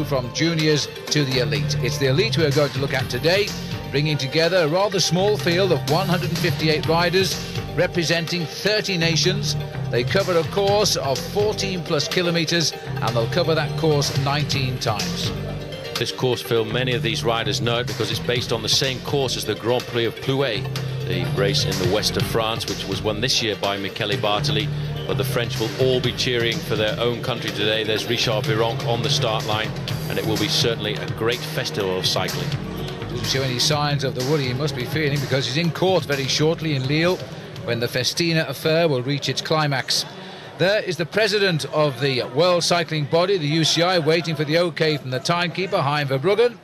through from juniors to the elite. It's the elite we're going to look at today, bringing together a rather small field of 158 riders representing 30 nations. They cover a course of 14 plus kilometers, and they'll cover that course 19 times. This course, Phil, many of these riders know it because it's based on the same course as the Grand Prix of Plouay, the race in the west of France, which was won this year by Michele Bartoli. But the French will all be cheering for their own country today. There's Richard Virenque on the start line, and it will be certainly a great festival of cycling. Doesn't show any signs of the worry he must be feeling, because he's in court very shortly in Lille when the Festina affair will reach its climax. There is the president of the World Cycling Body, the UCI, waiting for the OK from the timekeeper, Hein Verbruggen,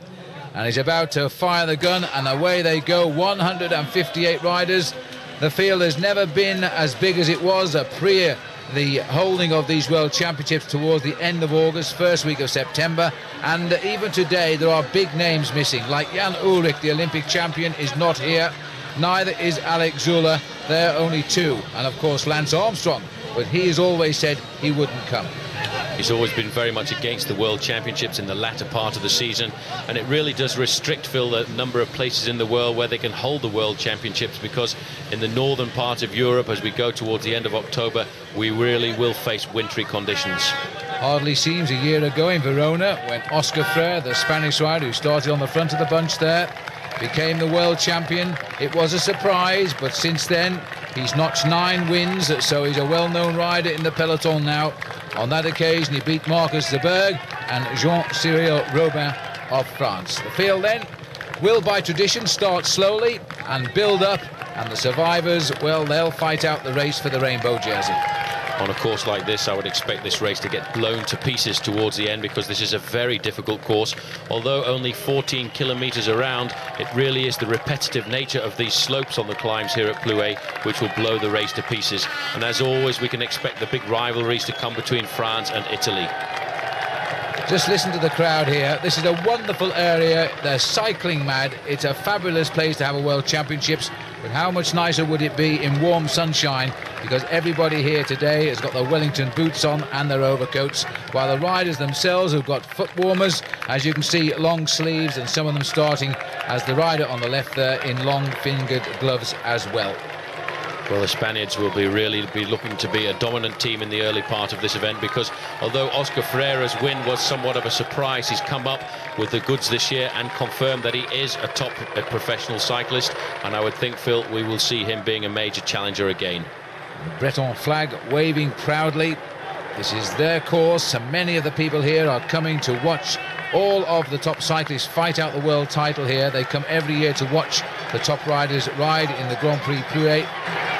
and he's about to fire the gun, and away they go, 158 riders. The field has never been as big as it was pre the holding of these World Championships towards the end of August, first week of September, and even today there are big names missing, like Jan Ullrich, the Olympic champion, is not here. Neither is Alex Zülle. They're only two, and of course Lance Armstrong, but he has always said he wouldn't come. He's always been very much against the World Championships in the latter part of the season, and it really does restrict, Phil, the number of places in the world where they can hold the World Championships, because in the northern part of Europe, as we go towards the end of October, we really will face wintry conditions. Hardly seems a year ago in Verona when Oscar Freire, the Spanish rider who started on the front of the bunch there, became the world champion. It was a surprise, but since then he's notched 9 wins, so he's a well-known rider in the peloton now. On that occasion he beat Marcus Zeberg and Jean-Cyril Robin of France. The field then will by tradition start slowly and build up, and the survivors, well, they'll fight out the race for the rainbow jersey. On a course like this, I would expect this race to get blown to pieces towards the end, because this is a very difficult course. Although only 14 kilometers around, it really is the repetitive nature of these slopes on the climbs here at Plouay which will blow the race to pieces. And as always, we can expect the big rivalries to come between France and Italy. Just listen to the crowd here. This is a wonderful area. They're cycling mad. It's a fabulous place to have a World Championships. But how much nicer would it be in warm sunshine, because everybody here today has got their Wellington boots on and their overcoats, while the riders themselves have got foot warmers, as you can see, long sleeves, and some of them starting, as the rider on the left there, in long-fingered gloves as well. Well, the Spaniards will really be looking to be a dominant team in the early part of this event, because although Oscar Ferreira's win was somewhat of a surprise, he's come up with the goods this year and confirmed that he is a top professional cyclist, and I would think, Phil, we will see him being a major challenger again. The Breton flag waving proudly. This is their course, and many of the people here are coming to watch all of the top cyclists fight out the world title here. They come every year to watch the top riders ride in the Grand Prix Plouay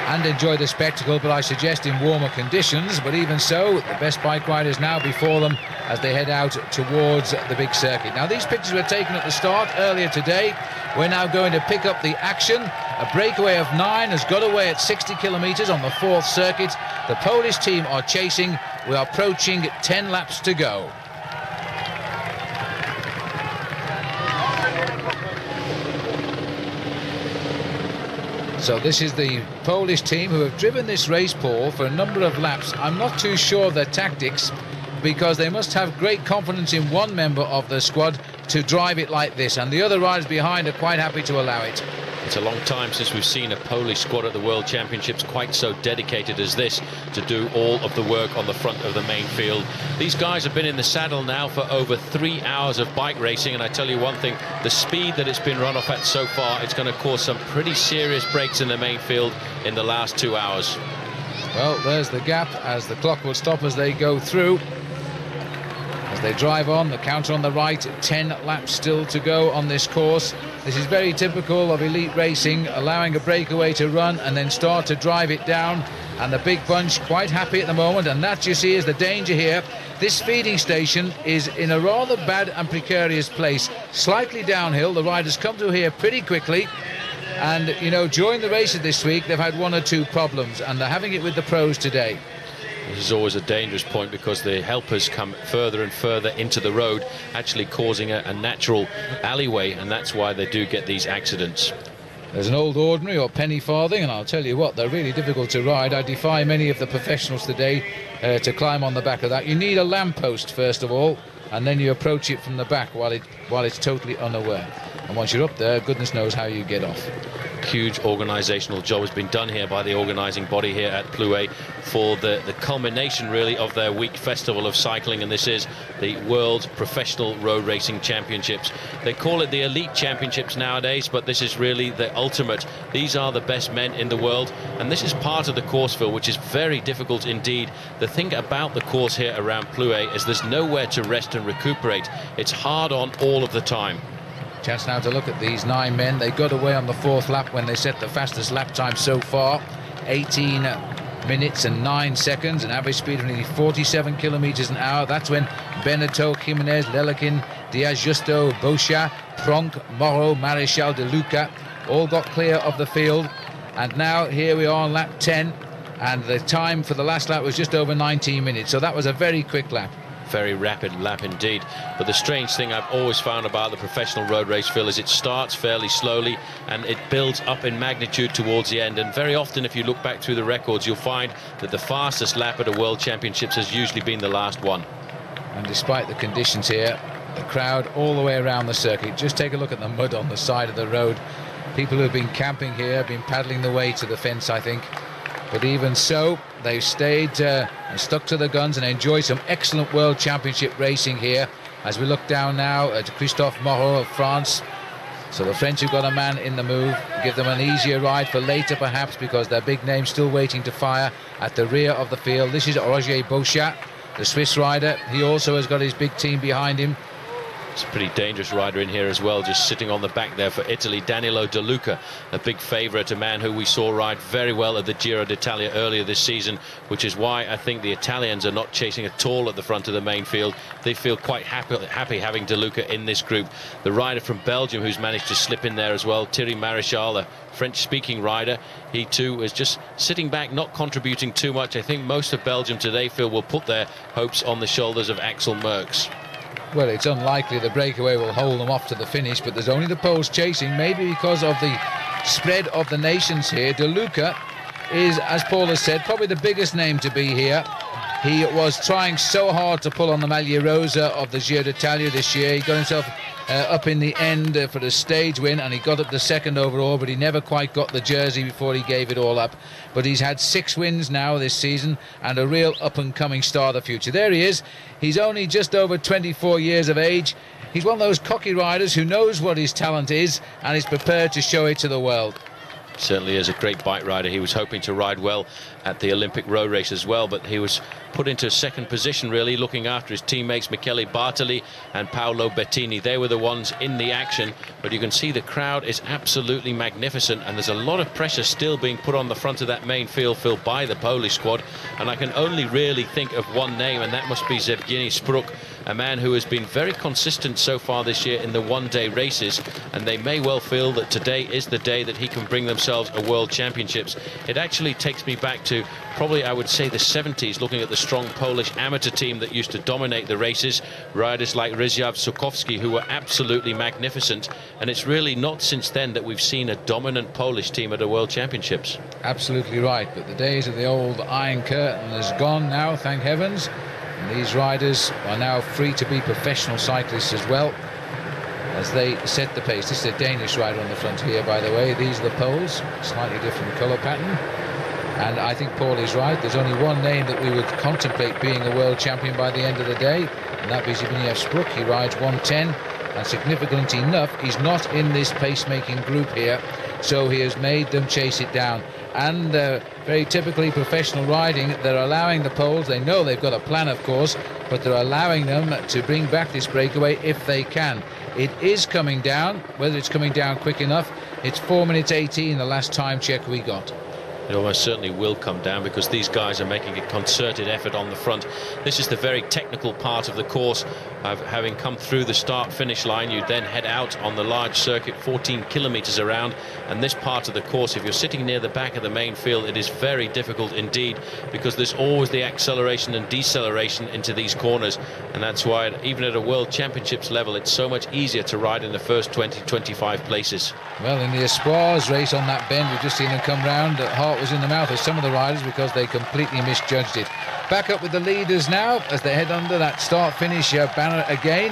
and enjoy the spectacle, but I suggest in warmer conditions. But even so, the best bike riders now before them as they head out towards the big circuit. Now, these pictures were taken at the start earlier today. We're now going to pick up the action. A breakaway of 9 has got away at 60 kilometers on the 4th circuit. The Polish team are chasing. We are approaching 10 laps to go. So this is the Polish team who have driven this race, Paul, for a number of laps. I'm not too sure of their tactics, because they must have great confidence in one member of the squad to drive it like this, and the other riders behind are quite happy to allow it. It's a long time since we've seen a Polish squad at the World Championships quite so dedicated as this to do all of the work on the front of the main field. These guys have been in the saddle now for over 3 hours of bike racing, and I tell you one thing, the speed that it's been run off at so far, it's going to cause some pretty serious breaks in the main field in the last 2 hours. Well, there's the gap as the clock will stop as they go through. As they drive on, the counter on the right, 10 laps still to go on this course. This is very typical of elite racing, allowing a breakaway to run and then start to drive it down. And the big bunch quite happy at the moment, and that, you see, is the danger here. This feeding station is in a rather bad and precarious place, slightly downhill. The riders come to here pretty quickly, and you know, during the races this week they've had 1 or 2 problems, and they're having it with the pros today. This is always a dangerous point, because the helpers come further and further into the road, actually causing a natural alleyway, and that's why they do get these accidents. There's an old ordinary or penny farthing, and I'll tell you what, they're really difficult to ride. I defy many of the professionals today to climb on the back of that. You need a lamppost first of all, and then you approach it from the back while it's totally unaware. And once you're up there, goodness knows how you get off. Huge organisational job has been done here by the organising body here at Plouay for the culmination really of their week festival of cycling, and this is the World Professional Road Racing Championships. They call it the Elite Championships nowadays, but this is really the ultimate. These are the best men in the world, and this is part of the course, Phil, which is very difficult indeed. The thing about the course here around Plouay is there's nowhere to rest and recuperate. It's hard on all of the time. Chance now to look at these 9 men. They got away on the 4th lap when they set the fastest lap time so far, 18 minutes and 9 seconds, an average speed of nearly 47 kilometers an hour. That's when Benetton, Jimenez, Lelekin, Diaz Justo, Bochat, Pronk, Morrow, Marichal, De Luca all got clear of the field. And now here we are on lap 10, and the time for the last lap was just over 19 minutes, so that was a very quick lap. Very rapid lap indeed. But the strange thing I've always found about the professional road race, Phil, is it starts fairly slowly and it builds up in magnitude towards the end. And very often, if you look back through the records, you'll find that the fastest lap at a World Championships has usually been the last one. And despite the conditions here, the crowd all the way around the circuit. Just take a look at the mud on the side of the road. People who have been camping here have been paddling the way to the fence, I think. But even so, they've stayed and stuck to the guns and enjoyed some excellent World Championship racing here. As we look down now at Christophe Moreau of France. So the French have got a man in the move. Give them an easier ride for later perhaps, because their big name's still waiting to fire at the rear of the field. This is Roger Bochat, the Swiss rider. He also has got his big team behind him. It's a pretty dangerous rider in here as well, just sitting on the back there for Italy. Danilo De Luca, a big favourite, a man who we saw ride very well at the Giro d'Italia earlier this season, which is why I think the Italians are not chasing at all at the front of the main field. They feel quite happy having De Luca in this group. The rider from Belgium who's managed to slip in there as well, Thierry Marichal, a French-speaking rider, he too is just sitting back, not contributing too much. I think most of Belgium today, Phil, will put their hopes on the shoulders of Axel Merckx. Well, it's unlikely the breakaway will hold them off to the finish, but there's only the Poles chasing, maybe because of the spread of the nations here. De Luca is, as Paul has said, probably the biggest name to be here. He was trying so hard to pull on the Maglia Rosa of the Giro d'Italia this year. He got himself up in the end for the stage win, and he got up to 2nd overall, but he never quite got the jersey before he gave it all up. But he's had 6 wins now this season and a real up-and-coming star of the future. There he is. He's only just over 24 years of age. He's one of those cocky riders who knows what his talent is and is prepared to show it to the world. Certainly is a great bike rider. He was hoping to ride well at the Olympic road race as well, but he was put into a 2nd position really, looking after his teammates Michele Bartoli and Paolo Bettini. They were the ones in the action, but you can see the crowd is absolutely magnificent, and there's a lot of pressure still being put on the front of that main field, Phil, by the Polish squad. And I can only really think of one name, and that must be Zevgeny Spruk, a man who has been very consistent so far this year in the one-day races, and they may well feel that today is the day that he can bring themselves a World Championships. It actually takes me back to probably, I would say, the 70s, looking at the strong Polish amateur team that used to dominate the races, riders like Ryszard Sukowski, who were absolutely magnificent, and it's really not since then that we've seen a dominant Polish team at a World Championships. Absolutely right, but the days of the old Iron Curtain has gone now, thank heavens. And these riders are now free to be professional cyclists as well, as they set the pace. This is a Danish rider on the front here, by the way. These are the Poles, slightly different colour pattern. And I think Paul is right. There's only one name that we would contemplate being a world champion by the end of the day, and that is Zbigniew Spruk. He rides 1:10, and significant enough, he's not in this pacemaking group here, so he has made them chase it down. And very typically professional riding, they're allowing the Poles, they know they've got a plan of course, but they're allowing them to bring back this breakaway if they can. It is coming down. Whether it's coming down quick enough, it's 4 minutes 18 the last time check we got. It almost certainly will come down, because these guys are making a concerted effort on the front. This is the very technical part of the course. Having come through the start-finish line, you then head out on the large circuit, 14 kilometers around, and this part of the course, if you're sitting near the back of the main field, it is very difficult indeed, because there's always the acceleration and deceleration into these corners, and that's why even at a World Championships level, it's so much easier to ride in the first 20-25 places. Well, in the Espoirs race on that bend, we've just seen them come round. Heart was in the mouth of some of the riders because they completely misjudged it. Back up with the leaders now as they head under that start-finish banner. banner again.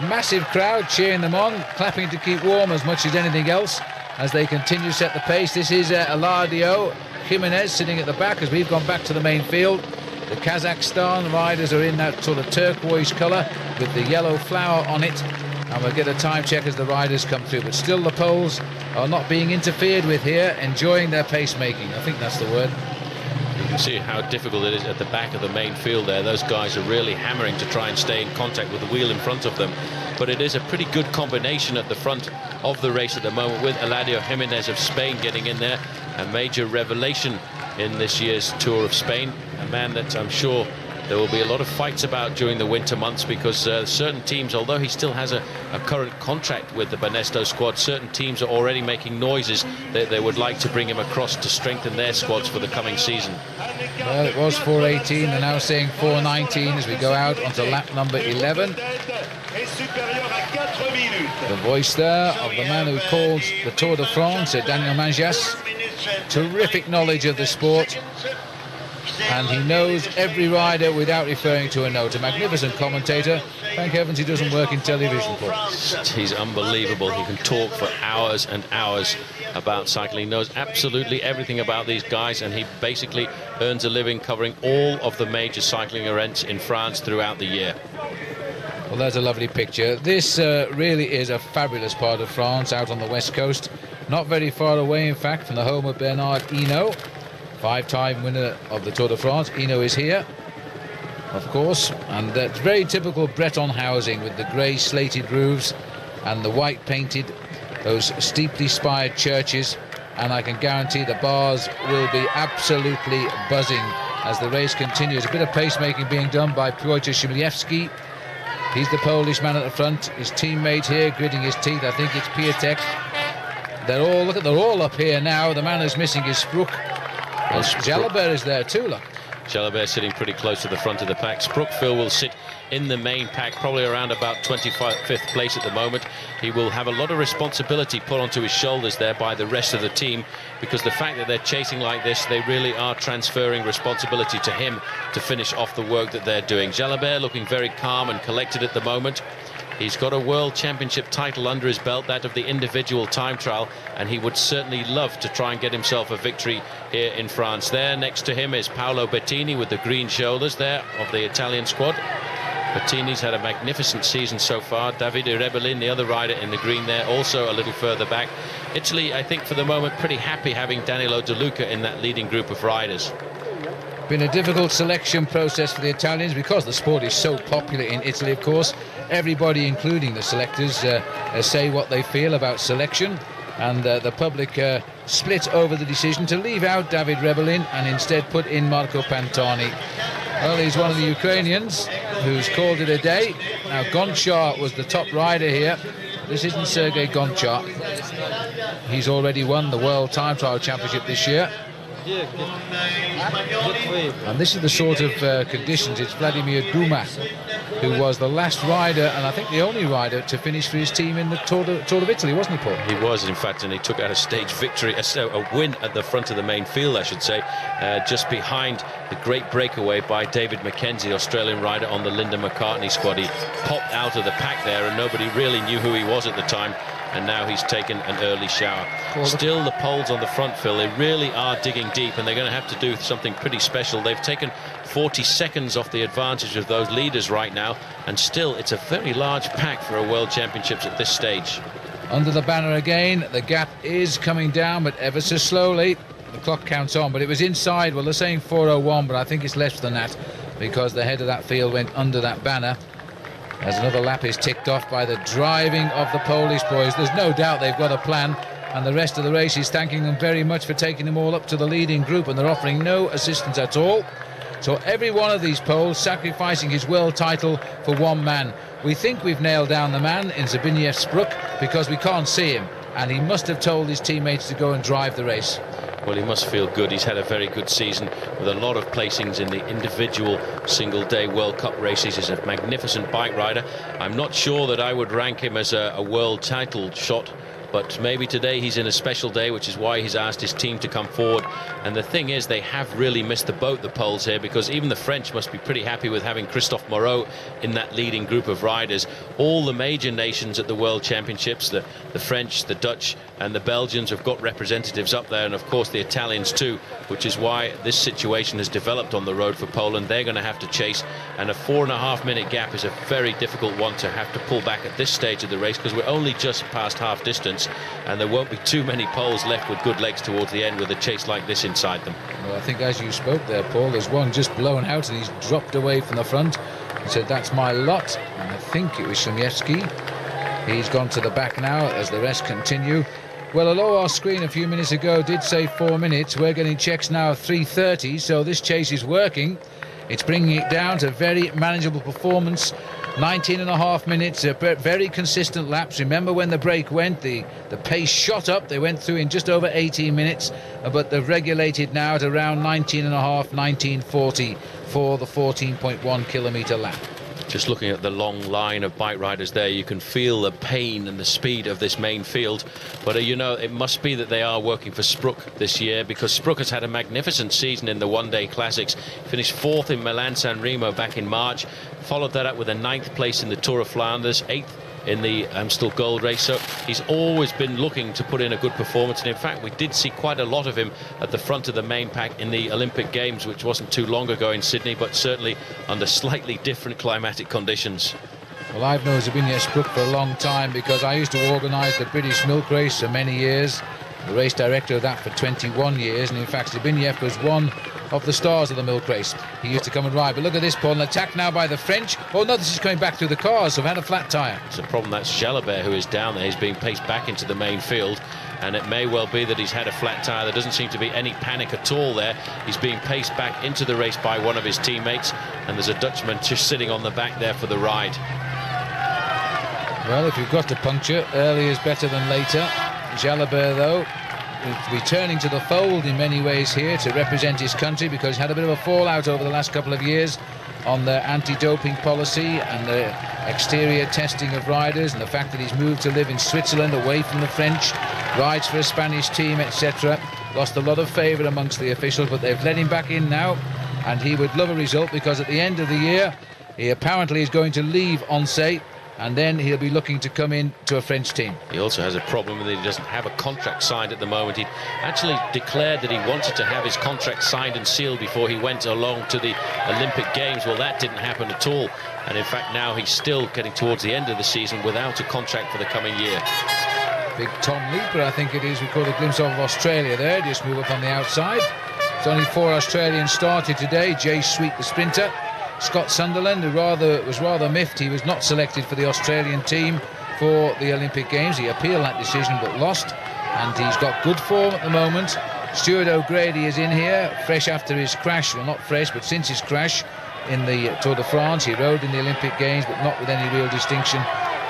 Massive crowd cheering them on, clapping to keep warm as much as anything else as they continue to set the pace. This is Eladio Jimenez sitting at the back as we've gone back to the main field. The Kazakhstan riders are in that sort of turquoise colour with the yellow flower on it, and we'll get a time check as the riders come through. But still the Poles are not being interfered with here, enjoying their pacemaking. I think that's the word. You can see how difficult it is at the back of the main field there. Those guys are really hammering to try and stay in contact with the wheel in front of them. But it is a pretty good combination at the front of the race at the moment, with Eladio Jimenez of Spain getting in there, a major revelation in this year's Tour of Spain, a man that I'm sure there will be a lot of fights about during the winter months, because certain teams, although he still has a current contract with the Banesto squad, certain teams are already making noises that they would like to bring him across to strengthen their squads for the coming season. Well, it was 4:18, they're now saying 4:19 as we go out onto lap number 11. The voice there of the man who calls the Tour de France, Daniel Manjas. Terrific knowledge of the sport, and he knows every rider without referring to a note. A magnificent commentator. Thank heavens he doesn't work in television, Paul. He's unbelievable. He can talk for hours and hours about cycling. He knows absolutely everything about these guys, and he basically earns a living covering all of the major cycling events in France throughout the year. Well, there's a lovely picture. This really is a fabulous part of France, out on the west coast. Not very far away, in fact, from the home of Bernard Hinault, five-time winner of the Tour de France. Hinault is here, of course, and that's very typical Breton housing with the grey slated roofs and the white painted, those steeply spired churches, and I can guarantee the bars will be absolutely buzzing as the race continues. A bit of pacemaking being done by Piotr Szymlewski. He's the Polish man at the front. His teammate here gritting his teeth, I think it's Piatek. They're all up here now. The man who's missing is Sprook. Well, Jalabert is there too, look. Jalabert sitting pretty close to the front of the pack. Sprookville will sit in the main pack, probably around about 25th place at the moment. He will have a lot of responsibility put onto his shoulders there by the rest of the team, because the fact that they're chasing like this, they really are transferring responsibility to him to finish off the work that they're doing. Jalabert looking very calm and collected at the moment. He's got a World Championship title under his belt, that of the individual time trial, and he would certainly love to try and get himself a victory here in France. There next to him is Paolo Bettini with the green shoulders there of the Italian squad. Bettini's had a magnificent season so far. Davide Rebellin, the other rider in the green there, also a little further back. Italy, I think for the moment, pretty happy having Danilo De Luca in that leading group of riders. Been a difficult selection process for the Italians because the sport is so popular in Italy, of course. Everybody, including the selectors, say what they feel about selection, and the public split over the decision to leave out David Rebellin and instead put in Marco Pantani. Well, he's one of the Ukrainians who's called it a day. Now, Gonchar was the top rider here. This isn't Sergei Gonchar. He's already won the World Time Trial Championship this year. And this is the sort of conditions. It's Vladimir Duma, who was the last rider, and I think the only rider, to finish for his team in the Tour of Italy, wasn't he, Paul? He was, in fact, and he took out a stage victory, a win at the front of the main field, I should say, just behind the great breakaway by David Mackenzie, Australian rider on the Linda McCartney squad. He popped out of the pack there, and nobody really knew who he was at the time. And now he's taken an early shower. Still the Poles on the front, Phil, they really are digging deep, and they're going to have to do something pretty special. They've taken 40 seconds off the advantage of those leaders right now, and still it's a very large pack for a World Championships at this stage. Under the banner again, the gap is coming down, but ever so slowly. The clock counts on, but it was inside. Well, they're saying 4:01, but I think it's less than that, because the head of that field went under that banner. As another lap is ticked off by the driving of the Polish boys. There's no doubt they've got a plan, and the rest of the race is thanking them very much for taking them all up to the leading group, and they're offering no assistance at all. So every one of these Poles sacrificing his world title for one man. We think we've nailed down the man in Zbigniew Spruk because we can't see him, and he must have told his teammates to go and drive the race. Well, he must feel good. He's had a very good season with a lot of placings in the individual single-day World Cup races. He's a magnificent bike rider. I'm not sure that I would rank him as a world title shot but maybe today he's in a special day, which is why he's asked his team to come forward. And the thing is, they have really missed the boat, the Poles here, because even the French must be pretty happy with having Christophe Moreau in that leading group of riders. All the major nations at the World Championships, the French, the Dutch and the Belgians have got representatives up there, and of course the Italians too, which is why this situation has developed on the road for Poland. They're going to have to chase, and a 4.5 minute gap is a very difficult one to have to pull back at this stage of the race, because we're only just past half distance and there won't be too many Poles left with good legs towards the end with a chase like this inside them. Well, I think as you spoke there, Paul, there's one just blown out and he's dropped away from the front. He said, "That's my lot." And I think it was Shumievsky. He's gone to the back now as the rest continue. Well, although our screen a few minutes ago did say 4 minutes, we're getting checks now of 3:30, so this chase is working. It's bringing it down to very manageable performance. 19.5 minutes, very consistent laps. Remember when the break went, the pace shot up. They went through in just over 18 minutes, but they've regulated now at around 19.5, 19:40 for the 14.1 kilometre lap. Just looking at the long line of bike riders there, you can feel the pain and the speed of this main field. But you know, it must be that they are working for Sprook this year, because Sprook has had a magnificent season in the one-day classics. Finished 4th in Milan-San Remo back in March, followed that up with a 9th place in the Tour of Flanders, 8th in the Amstel Gold Race. So he's always been looking to put in a good performance, and in fact we did see quite a lot of him at the front of the main pack in the Olympic Games, which wasn't too long ago in Sydney, but certainly under slightly different climatic conditions. Well, I've known Zbigniew Sprook for a long time because I used to organise the British Milk Race for many years, the race director of that for 21 years, and in fact Zbigniew was one of the stars of the milk race. He used to come and ride. But look at this, Paul, an attack now by the French. Oh no, this is coming back through the cars, so I've had a flat tyre. It's a problem. That's Jalabert who is down there. He's being paced back into the main field, and it may well be that he's had a flat tyre. There doesn't seem to be any panic at all there. He's being paced back into the race by one of his teammates, and there's a Dutchman just sitting on the back there for the ride. Well, if you've got to puncture, early is better than later. Jalabert, though, returning to the fold in many ways here to represent his country, because he had a bit of a fallout over the last couple of years on the anti-doping policy and the exterior testing of riders, and the fact that he's moved to live in Switzerland away from the French, rides for a Spanish team, etc. Lost a lot of favour amongst the officials, but they've let him back in now, and he would love a result, because at the end of the year he apparently is going to leave Oncé, and then he'll be looking to come in to a French team. He also has a problem that he doesn't have a contract signed at the moment. He actually declared that he wanted to have his contract signed and sealed before he went along to the Olympic Games. Well, that didn't happen at all, and in fact now he's still getting towards the end of the season without a contract for the coming year. Big Tom Leaper, I think it is, we caught a glimpse of Australia there. Just move up on the outside. It's only 4 Australians started today. Jay Sweet, the sprinter. Scott Sunderland, who was rather miffed he was not selected for the Australian team for the Olympic Games. He appealed that decision but lost, and he's got good form at the moment. Stuart O'Grady is in here, fresh after his crash. Well, not fresh, but since his crash in the Tour de France. He rode in the Olympic Games, but not with any real distinction.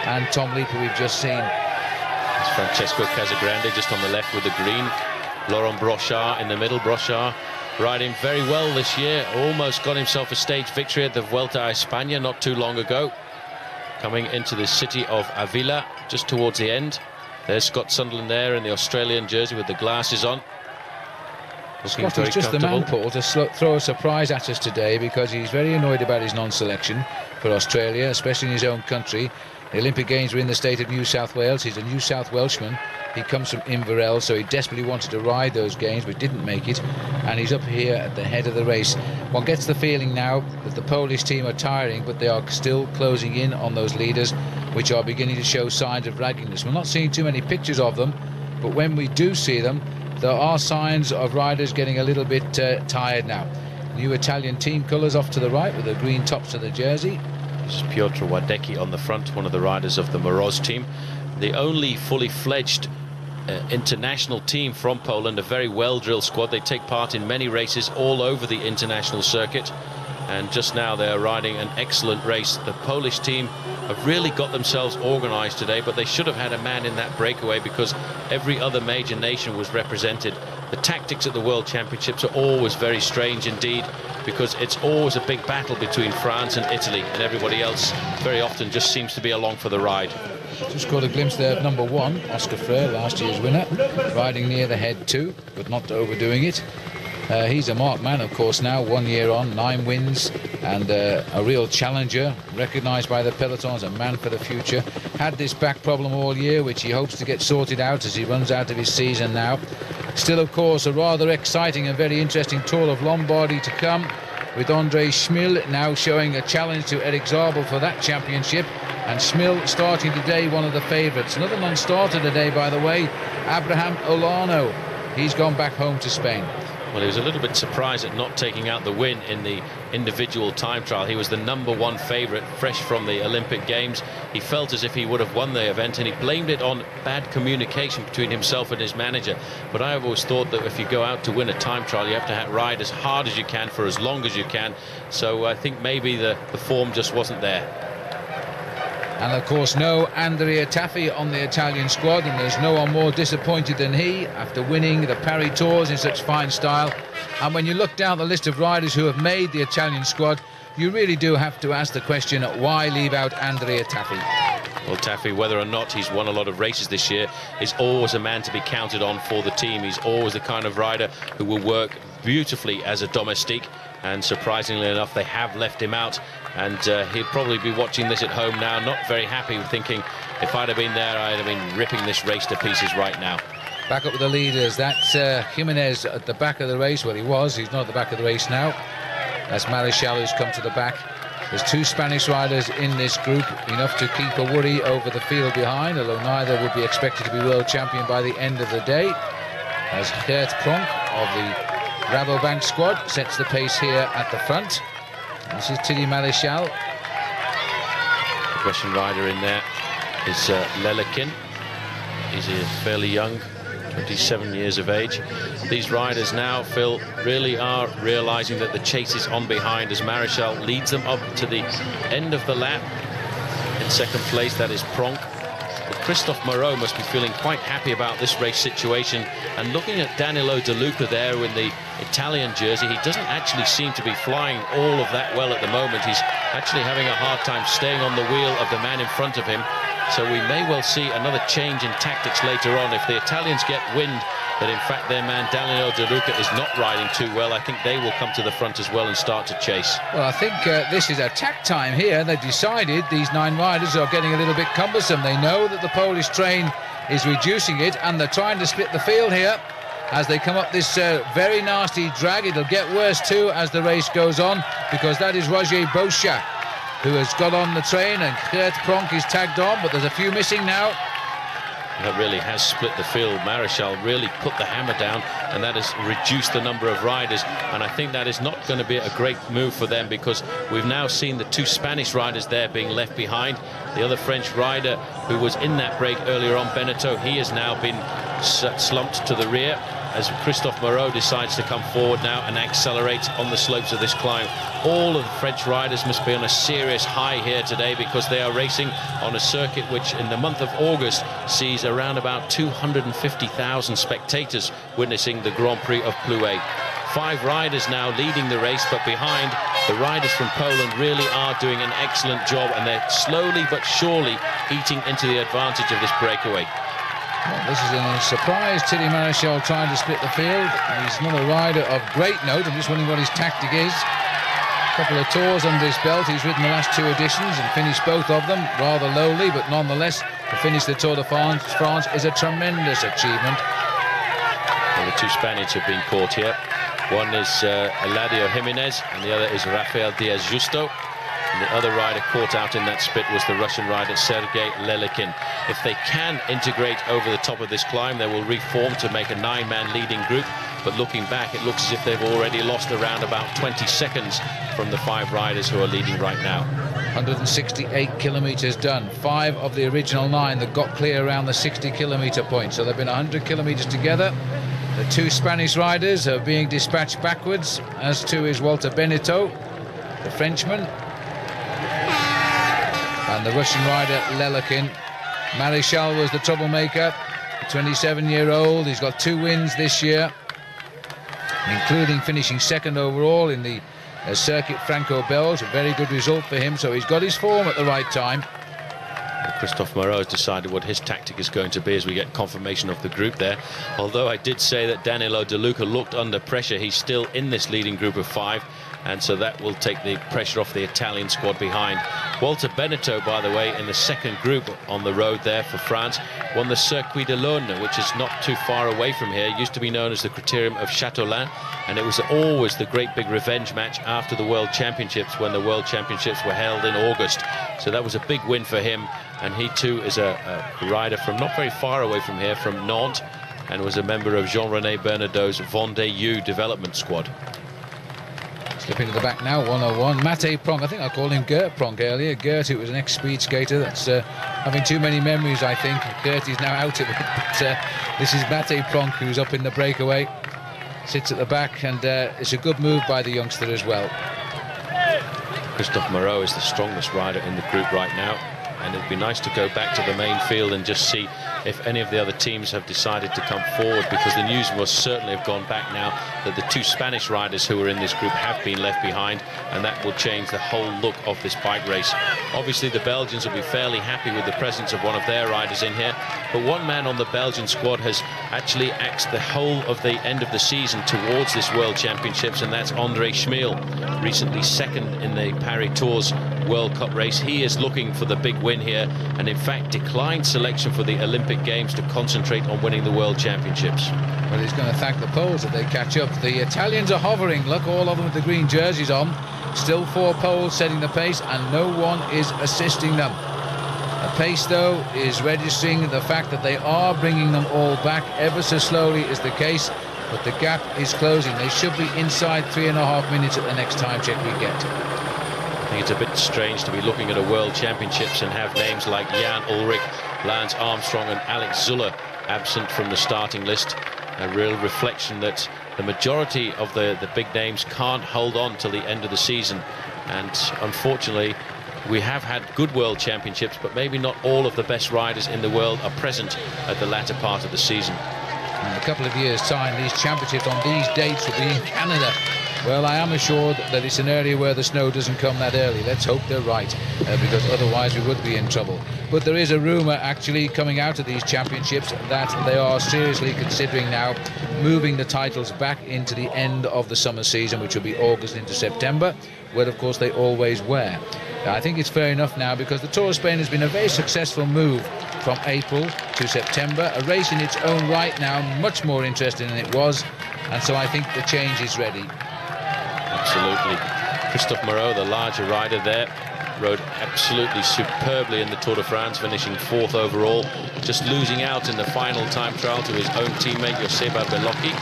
And Tom Leaper we've just seen. It's Francesco Casagrande just on the left with the green. Laurent Brochard in the middle. Brochard riding very well this year, almost got himself a stage victory at the Vuelta a España not too long ago. Coming into the city of Avila just towards the end. There's Scott Sunderland there in the Australian jersey with the glasses on. Scott is just the man, Paul, to throw a surprise at us today, because he's very annoyed about his non-selection for Australia, especially in his own country. The Olympic Games were in the state of New South Wales. He's a New South Welshman. He comes from Inverell, so he desperately wanted to ride those games but didn't make it, and he's up here at the head of the race. One gets the feeling now that the Polish team are tiring, but they are still closing in on those leaders, which are beginning to show signs of ragginess. We're not seeing too many pictures of them, but when we do see them, there are signs of riders getting a little bit tired now. New Italian team colours off to the right with the green tops of the jersey. This is Piotr Wadecki on the front, one of the riders of the Moroz team. The only fully fledged international team from Poland, a very well-drilled squad. They take part in many races all over the international circuit, and just now they're riding an excellent race. The Polish team have really got themselves organised today, but they should have had a man in that breakaway, because every other major nation was represented. The tactics at the World Championships are always very strange indeed, because it's always a big battle between France and Italy, and everybody else very often just seems to be along for the ride. Just caught a glimpse there of number 1, Oscar Freire, last year's winner, riding near the head too, but not overdoing it. He's a marked man, of course, now, 1 year on, 9 wins, and a real challenger, recognised by the peloton as a man for the future. Had this back problem all year, which he hopes to get sorted out as he runs out of his season now. Still, of course, a rather exciting and very interesting Tour of Lombardy to come, with Andre Schmil now showing a challenge to Eric Zabel for that championship. And Schmil starting today, one of the favourites. Another non-starter today, by the way, Abraham Olano. He's gone back home to Spain. Well, he was a little bit surprised at not taking out the win in the individual time trial. He was the #1 favourite, fresh from the Olympic Games. He felt as if he would have won the event, and he blamed it on bad communication between himself and his manager. But I have always thought that if you go out to win a time trial, you have to ride as hard as you can for as long as you can. So I think maybe the form just wasn't there. And of course, no Andrea Taffi on the Italian squad, and there's no one more disappointed than he after winning the Paris Tours in such fine style. And when you look down the list of riders who have made the Italian squad, you really do have to ask the question, why leave out Andrea Taffi? Well, Taffi, whether or not he's won a lot of races this year, is always a man to be counted on for the team. He's always the kind of rider who will work beautifully as a domestique, and surprisingly enough, they have left him out. And he'll probably be watching this at home now, not very happy, thinking, if I'd have been there, I'd have been ripping this race to pieces right now. Back up with the leaders. That's Jimenez at the back of the race. Well, he was. He's not at the back of the race now. That's Marichal who's come to the back. There's 2 Spanish riders in this group, enough to keep a worry over the field behind, although neither would be expected to be world champion by the end of the day. As Geert Pronk of the Rabobank squad sets the pace here at the front. This is Tilly Marichal. The Russian rider in there is Lelekin. He's fairly young, 27 years of age. These riders now, Phil, really are realising that the chase is on behind as Marichal leads them up to the end of the lap. In second place, that is Pronk. But Christophe Moreau must be feeling quite happy about this race situation. And looking at Danilo De Luca there in the Italian jersey, he doesn't actually seem to be flying all of that well at the moment. He's actually having a hard time staying on the wheel of the man in front of him. So we may well see another change in tactics later on. If the Italians get wind that in fact their man Danilo De Luca is not riding too well, I think they will come to the front as well and start to chase. Well, I think this is attack time here. They've decided these 9 riders are getting a little bit cumbersome. They know that the Polish train is reducing it, and they're trying to split the field here as they come up this very nasty drag. It'll get worse too as the race goes on, because that is Roger Bochat who has got on the train, and Geert Pronk is tagged on, but there's a few missing now. That really has split the field. Marichal really put the hammer down, and that has reduced the number of riders. And I think that is not going to be a great move for them, because we've now seen the 2 Spanish riders there being left behind. The other French rider who was in that break earlier on, Beneteau, he has now been slumped to the rear as Christophe Moreau decides to come forward now and accelerate on the slopes of this climb. All of the French riders must be on a serious high here today, because they are racing on a circuit which in the month of August sees around about 250,000 spectators witnessing the Grand Prix of Plouay. 5 riders now leading the race, but behind, the riders from Poland really are doing an excellent job, and they're slowly but surely eating into the advantage of this breakaway. Well, this is a surprise. Tilly Marichal trying to split the field. He's not a rider of great note. I'm just wondering what his tactic is. A couple of tours under his belt. He's ridden the last 2 editions and finished both of them rather lowly, but nonetheless, to finish the Tour de France is a tremendous achievement. Well, the 2 Spaniards have been caught here. One is Eladio Jimenez, and the other is Rafael Diaz Justo. And the other rider caught out in that split was the Russian rider Sergei Lelekin. If they can integrate over the top of this climb, they will reform to make a 9-man leading group. But looking back, it looks as if they've already lost around about 20 seconds from the 5 riders who are leading right now. 168 kilometres done. 5 of the original 9 that got clear around the 60-kilometre point. So they've been 100 kilometres together. The 2 Spanish riders are being dispatched backwards, as too is Walter Beneteau, the Frenchman. And the Russian rider Lelekin. Marichal was the troublemaker, 27-year-old. He's got 2 wins this year, including finishing 2nd overall in the Circuit Franco-Belge. A very good result for him, so he's got his form at the right time. Christophe Moreau has decided what his tactic is going to be as we get confirmation of the group there. Although I did say that Danilo De Luca looked under pressure, he's still in this leading group of 5, and so that will take the pressure off the Italian squad behind. Walter Benetto, by the way, in the second group on the road there for France, won the Circuit de l'Aune, which is not too far away from here. It used to be known as the Criterium of Châteaulin, and it was always the great big revenge match after the World Championships, when the World Championships were held in August. So that was a big win for him, and he too is a rider from not very far away from here, from Nantes, and was a member of Jean-René Bernardot's Vendée U development squad. Slipping to the back now, 101. Mate Pronk, I think I called him Gert Pronk earlier. Gert, who was an ex-speed skater, that's having too many memories, I think. Gert is now out of it, but this is Mate Pronk, who's up in the breakaway. Sits at the back, and it's a good move by the youngster as well. Christophe Moreau is the strongest rider in the group right now, and it'd be nice to go back to the main field and just see if any of the other teams have decided to come forward, because the news must certainly have gone back now that the 2 Spanish riders who were in this group have been left behind, and that will change the whole look of this bike race. Obviously the Belgians will be fairly happy with the presence of one of their riders in here, but one man on the Belgian squad has actually axed the whole of the end of the season towards this World Championships, and that's André Schmeel, recently second in the Paris Tours World Cup race. He is looking for the big win here, and in fact declined selection for the Olympic Games to concentrate on winning the World Championships. Well, he's going to thank the Poles that they catch up. The Italians are hovering. Look, all of them with the green jerseys on. Still 4 Poles setting the pace, and no one is assisting them. The pace, though, is registering the fact that they are bringing them all back. Ever so slowly is the case, but the gap is closing. They should be inside 3.5 minutes at the next time check we get. I think it's a bit strange to be looking at a World Championships and have names like Jan Ullrich, Lance Armstrong and Alex Zuller absent from the starting list. A real reflection that the majority of the big names can't hold on till the end of the season, and unfortunately we have had good World Championships, but maybe not all of the best riders in the world are present at the latter part of the season. In a couple of years' time, these championships on these dates will be in Canada. Well, I am assured that it's an area where the snow doesn't come that early. Let's hope they're right, because otherwise we would be in trouble. But there is a rumour actually coming out of these championships that they are seriously considering now moving the titles back into the end of the summer season, which will be August into September, where of course they always were. I think it's fair enough now, because the Tour of Spain has been a very successful move from April to September, a race in its own right now, much more interesting than it was, and so I think the change is ready. Absolutely. Christophe Moreau, the larger rider there, rode absolutely superbly in the Tour de France, finishing 4th overall, just losing out in the final time trial to his own teammate Joseba Bellocchi.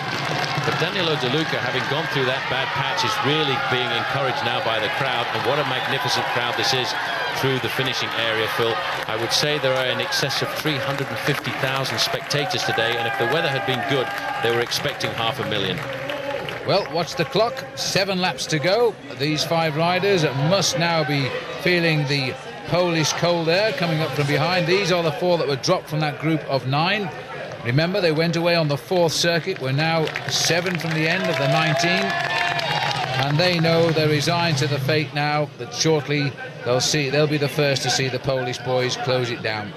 But Danilo De Luca, having gone through that bad patch, is really being encouraged now by the crowd, and what a magnificent crowd this is through the finishing area, Phil. I would say there are in excess of 350,000 spectators today, and if the weather had been good, they were expecting 500,000. Well, watch the clock, 7 laps to go. These 5 riders must now be feeling the Polish cold air coming up from behind. These are the 4 that were dropped from that group of 9. Remember, they went away on the 4th circuit. We're now 7 from the end of the 19. And they know they're resigned to the fate now that shortly they'll be the first to see the Polish boys close it down.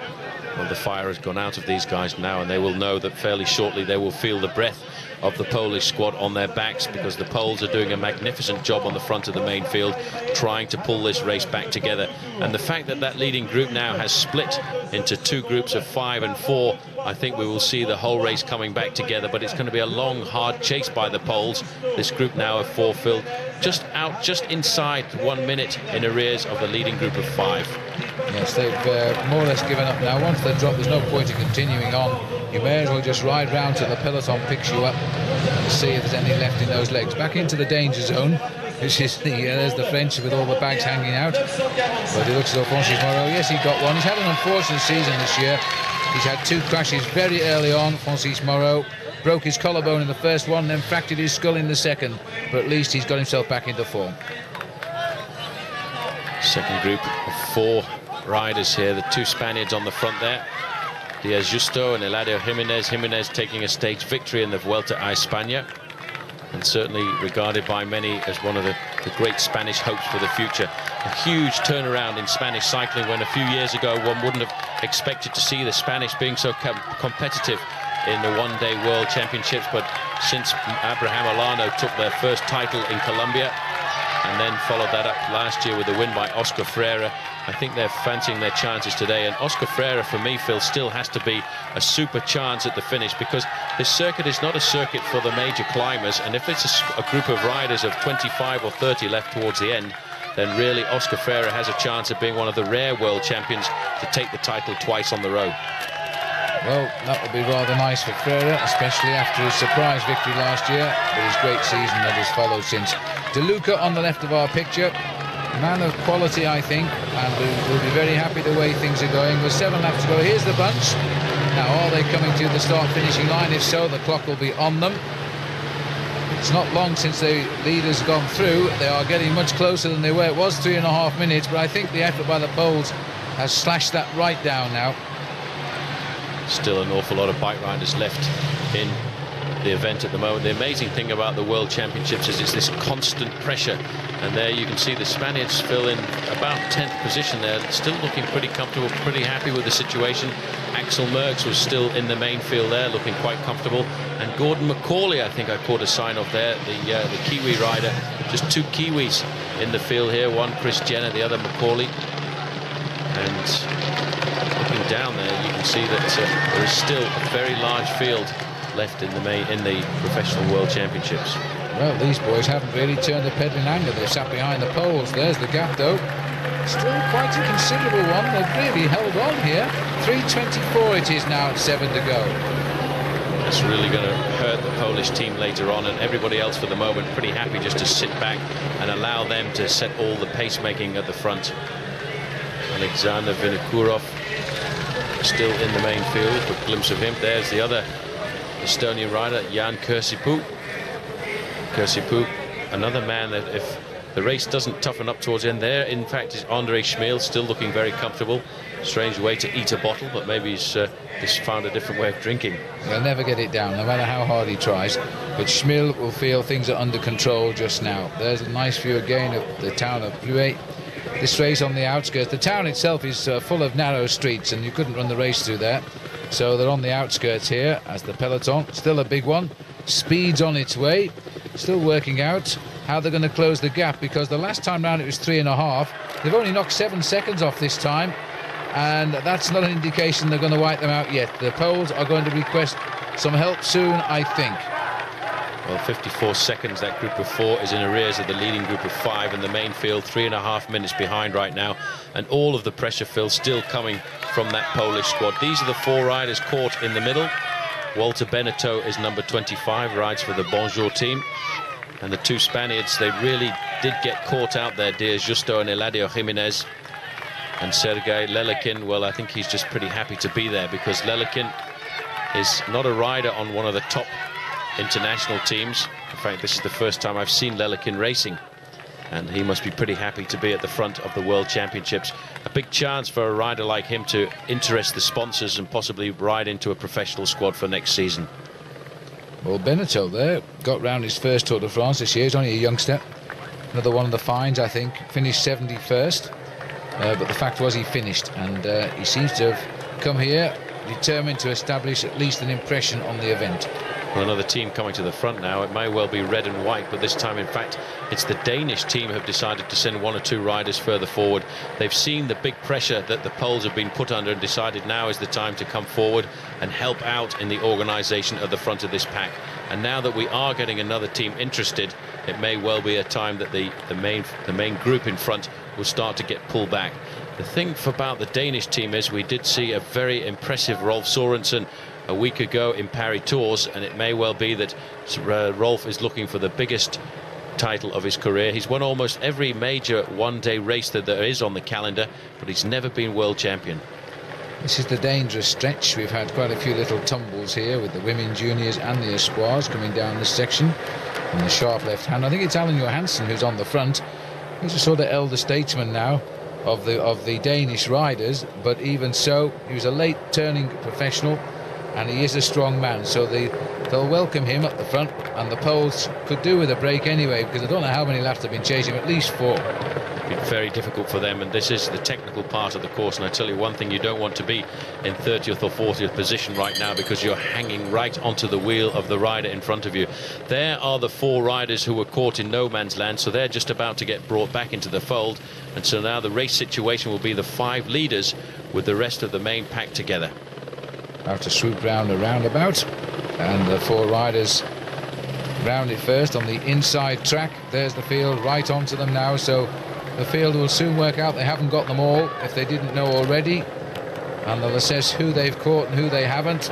Well, the fire has gone out of these guys now, and they will know that fairly shortly they will feel the breath of the Polish squad on their backs, because the Poles are doing a magnificent job on the front of the main field, trying to pull this race back together. And the fact that that leading group now has split into 2 groups of 5 and 4, I think we will see the whole race coming back together, but it's going to be a long, hard chase by the Poles. This group now of 4 filled just inside 1 minute in arrears of the leading group of 5. Yes, they've more or less given up now. Once they're dropped, there's no point in continuing on. You may as well just ride round till the peloton picks you up and see if there's anything left in those legs. Back into the danger zone, which is there's the French with all the bags hanging out. But it looks as though Francis Moreau, yes, he got one. He's had an unfortunate season this year. He's had 2 crashes very early on. Francis Moreau broke his collarbone in the first one, then fractured his skull in the second. But at least he's got himself back into form. Second group of 4 riders here, the 2 Spaniards on the front there, Diaz Justo and Eladio Jimenez. Jimenez taking a stage victory in the Vuelta a España. and certainly regarded by many as one of the great Spanish hopes for the future. A huge turnaround in Spanish cycling, when a few years ago one wouldn't have expected to see the Spanish being so competitive in the one-day World Championships. But since Abraham Olano took their first title in Colombia and then followed that up last year with a win by Oscar Freire, I think they're fancying their chances today. And Oscar Freire, for me, Phil, still has to be a super chance at the finish, because this circuit is not a circuit for the major climbers, and if it's a group of riders of 25 or 30 left towards the end, then really Oscar Freire has a chance of being one of the rare world champions to take the title twice on the road. Well, that would be rather nice for Freire, especially after his surprise victory last year, but his great season that has followed since. De Luca on the left of our picture, man of quality, I think, and we'll be very happy the way things are going. With 7 laps to go, here's the bunch. Now, are they coming to the start-finishing line? If so, the clock will be on them. It's not long since the leaders gone through. They are getting much closer than they were. It was 3.5 minutes, but I think the effort by the Poles has slashed that right down now. Still an awful lot of bike riders left in the event at the moment. The amazing thing about the World Championships is it's this constant pressure, and there you can see the Spaniards fill in about 10th position there, still looking pretty comfortable, pretty happy with the situation. Axel Merckx was still in the main field there, looking quite comfortable, and Gordon Macaulay, I think I caught a sign of there, the Kiwi rider. Just 2 Kiwis in the field here, one Chris Jenner, the other Macaulay. And looking down there, you can see that there is still a very large field left in the professional World Championships. Well, these boys haven't really turned the pedal in anger. They've sat behind the poles. There's the gap, though. Still quite a considerable one. They've really held on here. 3:24 it is now at 7 to go. That's really going to hurt the Polish team later on, and everybody else for the moment pretty happy just to sit back and allow them to set all the pace-making at the front. Alexander Vinokurov still in the main field. Quick glimpse of him. There's the other Estonian rider, Jan Kirsipu. Kirsipu, another man that if the race doesn't toughen up towards the end there, in fact, is Andre Schmeel, still looking very comfortable. Strange way to eat a bottle, but maybe he's just found a different way of drinking. He'll never get it down, no matter how hard he tries. But Schmeel will feel things are under control just now. There's a nice view again of the town of Pluet. This race on the outskirts. The town itself is full of narrow streets, and you couldn't run the race through there. So they're on the outskirts here as the peloton, still a big one, speeds on its way, still working out how they're going to close the gap, because the last time round it was 3.5. They've only knocked 7 seconds off this time, and that's not an indication they're going to wipe them out yet. The Poles are going to request some help soon, I think. Well, 54 seconds, that group of 4 is in arrears of the leading group of 5 in the main field, 3.5 minutes behind right now, and all of the pressure, Phil, still coming from that Polish squad. These are the 4 riders caught in the middle. Walter Beneteau is number 25, rides for the Bonjour team, and the 2 Spaniards, they really did get caught out there, dear Justo and Eladio Jimenez. And Sergei Lelekin, well, I think he's just pretty happy to be there, because Lelekin is not a rider on one of the top international teams. In fact, this is the first time I've seen Lelekin racing, and he must be pretty happy to be at the front of the World Championships. A big chance for a rider like him to interest the sponsors and possibly ride into a professional squad for next season. Well, Beneteau there got round his first Tour de France this year. He's only a youngster. Another one of the fines, I think. Finished 71st, but the fact was he finished, and he seems to have come here determined to establish at least an impression on the event. Well, another team coming to the front now. It may well be red and white, but this time, in fact, it's the Danish team have decided to send 1 or 2 riders further forward. They've seen the big pressure that the Poles have been put under and decided now is the time to come forward and help out in the organisation at the front of this pack. And now that we are getting another team interested, it may well be a time that the main group in front will start to get pulled back. The thing about the Danish team is we did see a very impressive Rolf Sorensen a week ago in Paris Tours, and it may well be that Rolf is looking for the biggest title of his career. He's won almost every major one-day race that there is on the calendar, but he's never been world champion. This is the dangerous stretch. We've had quite a few little tumbles here with the women juniors and the espoirs coming down this section. On the sharp left hand, I think it's Alan Johansson who's on the front. He's a sort of elder statesman now of the Danish riders, but even so, he was a late turning professional. and he is a strong man, so they'll welcome him at the front, and the Poles could do with a break anyway, because I don't know how many laps they've been chasing, at least 4. Been very difficult for them, and this is the technical part of the course. And I tell you one thing, you don't want to be in 30th or 40th position right now, because you're hanging right onto the wheel of the rider in front of you. There are the 4 riders who were caught in no man's land, so they're just about to get brought back into the fold. And so now the race situation will be the 5 leaders with the rest of the main pack together. About to swoop round a roundabout, and the 4 riders round it first on the inside track. There's the field right onto them now, so the field will soon work out they haven't got them all, if they didn't know already, and they'll assess who they've caught and who they haven't.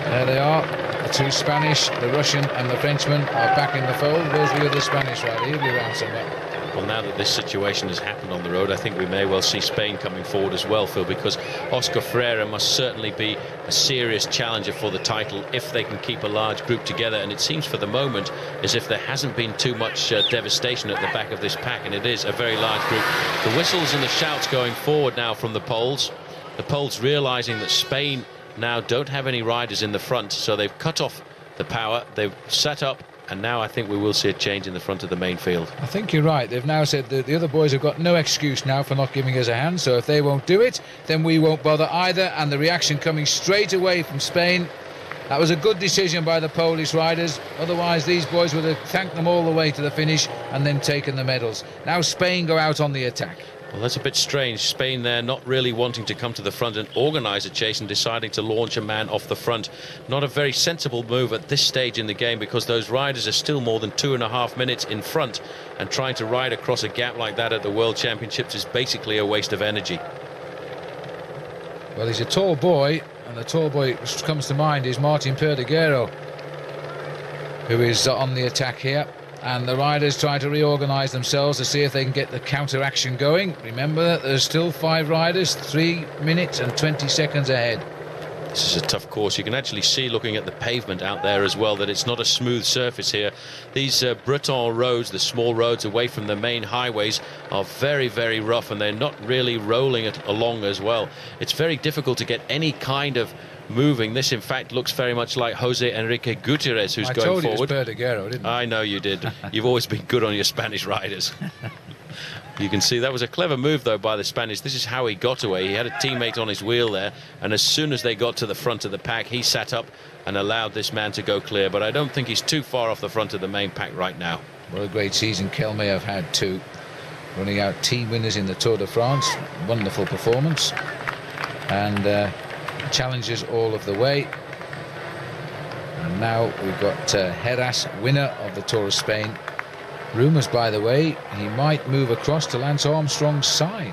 There they are, the 2 Spanish, the Russian and the Frenchman are back in the fold. Where's the other Spanish rider? He'll be around somewhere. Well, now that this situation has happened on the road, I think we may well see Spain coming forward as well, Phil, because Oscar Freire must certainly be a serious challenger for the title if they can keep a large group together. And it seems for the moment as if there hasn't been too much devastation at the back of this pack, and it is a very large group. The whistles and the shouts going forward now from the Poles. The Poles realizing that Spain now don't have any riders in the front, so they've cut off the power, they've set up, and now I think we will see a change in the front of the main field. I think you're right. They've now said that the other boys have got no excuse now for not giving us a hand, so if they won't do it, then we won't bother either. And the reaction coming straight away from Spain. That was a good decision by the Polish riders, otherwise these boys would have thanked them all the way to the finish and then taken the medals. Now Spain go out on the attack. Well, that's a bit strange. Spain there not really wanting to come to the front and organise a chase and deciding to launch a man off the front. Not a very sensible move at this stage in the game, because those riders are still more than 2.5 minutes in front, and trying to ride across a gap like that at the World Championships is basically a waste of energy. Well, he's a tall boy, and the tall boy which comes to mind is Martin Perdiguero, who is on the attack here. And the riders try to reorganise themselves to see if they can get the counter-action going. Remember that there's still 5 riders, 3 minutes and 20 seconds ahead. This is a tough course. You can actually see, looking at the pavement out there as well, that it's not a smooth surface here. These Breton roads, the small roads away from the main highways, are very, very rough, and they're not really rolling it along as well. It's very difficult to get any kind of moving. This in fact looks very much like Jose Enrique Gutierrez, who's going forward. I told you it was Perdiguero, didn't I? I know you did. You've always been good on your Spanish riders. You can see that was a clever move though by the Spanish. This is how he got away. He had a teammate on his wheel there, and as soon as they got to the front of the pack, he sat up and allowed this man to go clear. But I don't think he's too far off the front of the main pack right now. What a great season Kelme have had too, running out team winners in the Tour de France. Wonderful performance, and challenges all of the way. And now we've got Heras, winner of the Tour of Spain. Rumours, by the way, he might move across to Lance Armstrong's side.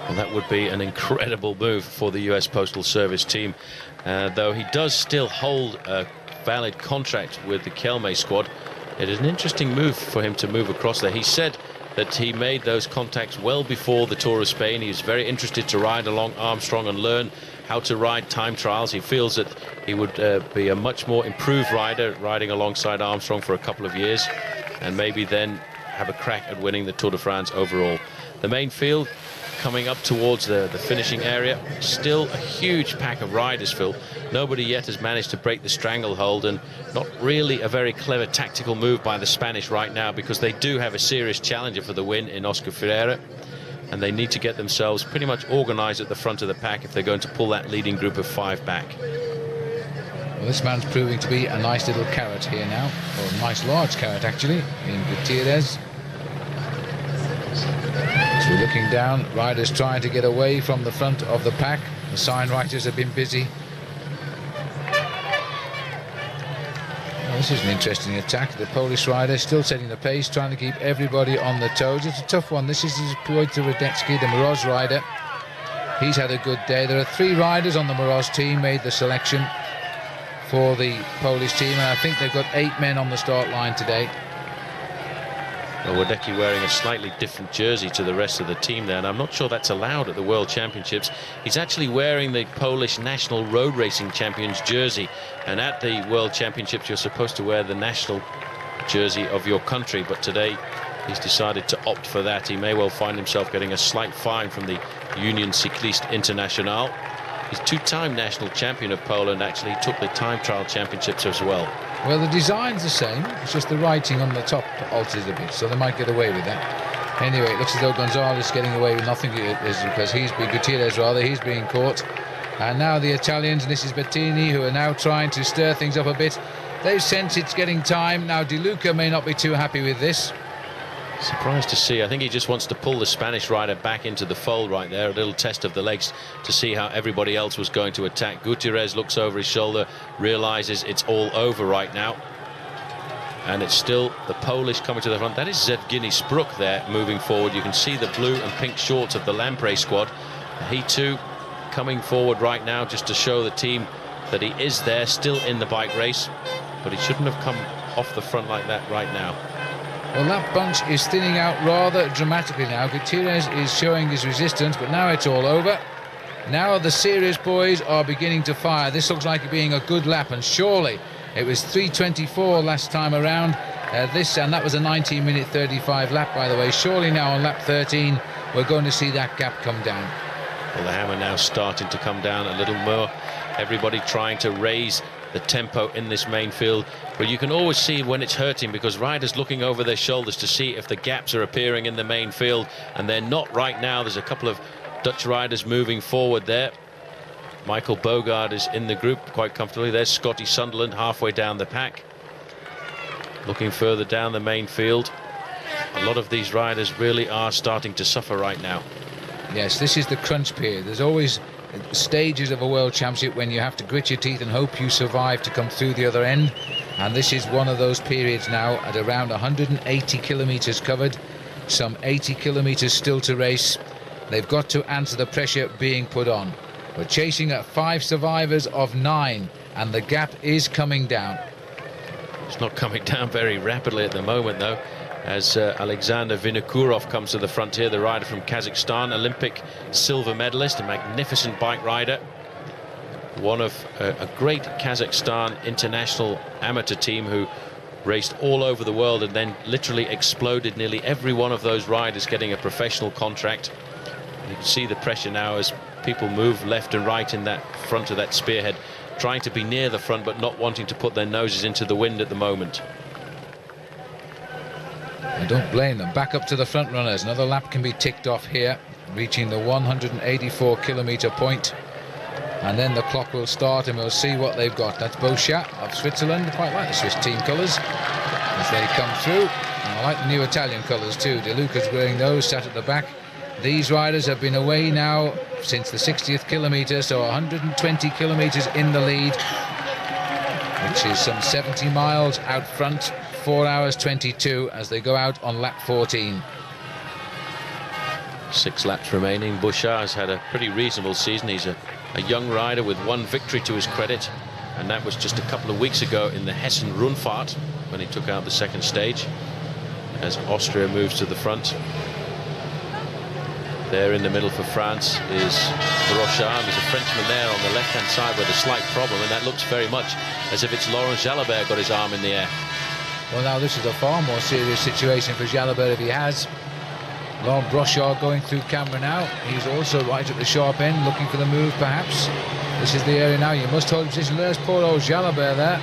Well, that would be an incredible move for the US Postal Service team, though he does still hold a valid contract with the Kelme squad. It is an interesting move for him to move across there. He said that he made those contacts well before the Tour of Spain. He was very interested to ride along Armstrong and learn how to ride time trials. He feels that he would be a much more improved rider riding alongside Armstrong for a couple of years, and maybe then have a crack at winning the Tour de France overall. The main field coming up towards the finishing area. Still a huge pack of riders, Phil. Nobody yet has managed to break the stranglehold, and not really a very clever tactical move by the Spanish right now, because they do have a serious challenger for the win in Oscar Freire, and they need to get themselves pretty much organised at the front of the pack if they're going to pull that leading group of 5 back. Well, this man's proving to be a nice little carrot here now, or a nice large carrot actually, in Gutierrez. So we're looking down, riders trying to get away from the front of the pack. The sign writers have been busy. Well, this is an interesting attack. The Polish rider still setting the pace, trying to keep everybody on the toes. It's a tough one. This is Wojciech Radetzky, the Moroz rider. He's had a good day. There are 3 riders on the Moroz team made the selection for the Polish team, and I think they've got 8 men on the start line today. Well, Wadecki wearing a slightly different jersey to the rest of the team there, and I'm not sure that's allowed at the World Championships. He's actually wearing the Polish national road racing champions jersey, and at the World Championships you're supposed to wear the national jersey of your country, but today he's decided to opt for that. He may well find himself getting a slight fine from the Union Cycliste Internationale. He's two-time national champion of Poland. Actually, he took the time trial championships as well. Well, the design's the same. It's just the writing on the top alters a bit, so they might get away with that. Anyway, it looks as though Gonzalez is getting away with nothing, is because Gutierrez rather, he's being caught. And now the Italians, and this is Bettini, who are now trying to stir things up a bit. They've sensed it's getting time. Now De Luca may not be too happy with this. Surprised to see. I think he just wants to pull the Spanish rider back into the fold right there. A little test of the legs to see how everybody else was going to attack. Gutierrez looks over his shoulder, realizes it's all over right now. And it's still the Polish coming to the front. That is Zevgeny Spruk there moving forward. You can see the blue and pink shorts of the Lamprey squad. He too coming forward right now just to show the team that he is there, still in the bike race. But he shouldn't have come off the front like that right now. Well, that bunch is thinning out rather dramatically now. Gutierrez is showing his resistance, but now it's all over. Now the serious boys are beginning to fire. This looks like it being a good lap, and surely it was 3:24 last time around. And that was a 19-minute 35 lap, by the way. Surely now on lap 13 we're going to see that gap come down. Well, the hammer now starting to come down a little more. Everybody trying to raise the tempo in this main field, but you can always see when it's hurting because riders looking over their shoulders to see if the gaps are appearing in the main field, and they're not right now. There's a couple of Dutch riders moving forward there. Michael Bogard is in the group quite comfortably. There's Scotty Sunderland halfway down the pack, looking further down the main field. A lot of these riders really are starting to suffer right now. Yes, this is the crunch period. There's always stages of a world championship when you have to grit your teeth and hope you survive to come through the other end, and this is one of those periods now at around 180 kilometers covered, some 80 kilometers still to race. They've got to answer the pressure being put on. We're chasing at 5 survivors of 9, and the gap is coming down. It's not coming down very rapidly at the moment though, as Alexander Vinokurov comes to the front here, the rider from Kazakhstan, Olympic silver medalist, a magnificent bike rider, one of a great Kazakhstan international amateur team who raced all over the world and then literally exploded, nearly every one of those riders getting a professional contract. You can see the pressure now as people move left and right in that front of that spearhead, trying to be near the front but not wanting to put their noses into the wind at the moment. I don't blame them. Back up to the front runners. Another lap can be ticked off here, reaching the 184 kilometer point, and then the clock will start and we'll see what they've got. That's Beauchat of Switzerland. Quite like the Swiss team colours as they come through, and I like the new Italian colours too. De Luca's wearing those, sat at the back. These riders have been away now since the 60th kilometre, so 120 kilometres in the lead, which is some 70 miles out front. 4 hours 22 as they go out on lap 14. 6 laps remaining. Beauchat has had a pretty reasonable season. He's a young rider with 1 victory to his credit, and that was just a couple of weeks ago in the Hessen Rundfahrt when he took out the 2nd stage as Austria moves to the front. There in the middle for France is Brochard. There's a Frenchman there on the left-hand side with a slight problem, and that looks very much as if it's Laurent Jalabert got his arm in the air. Well, now this is a far more serious situation for Jalabert if he has. Laurent Brochard going through camera now. He's also right at the sharp end, looking for the move perhaps. This is the area now. You must hold position. There's poor old Jalabert there.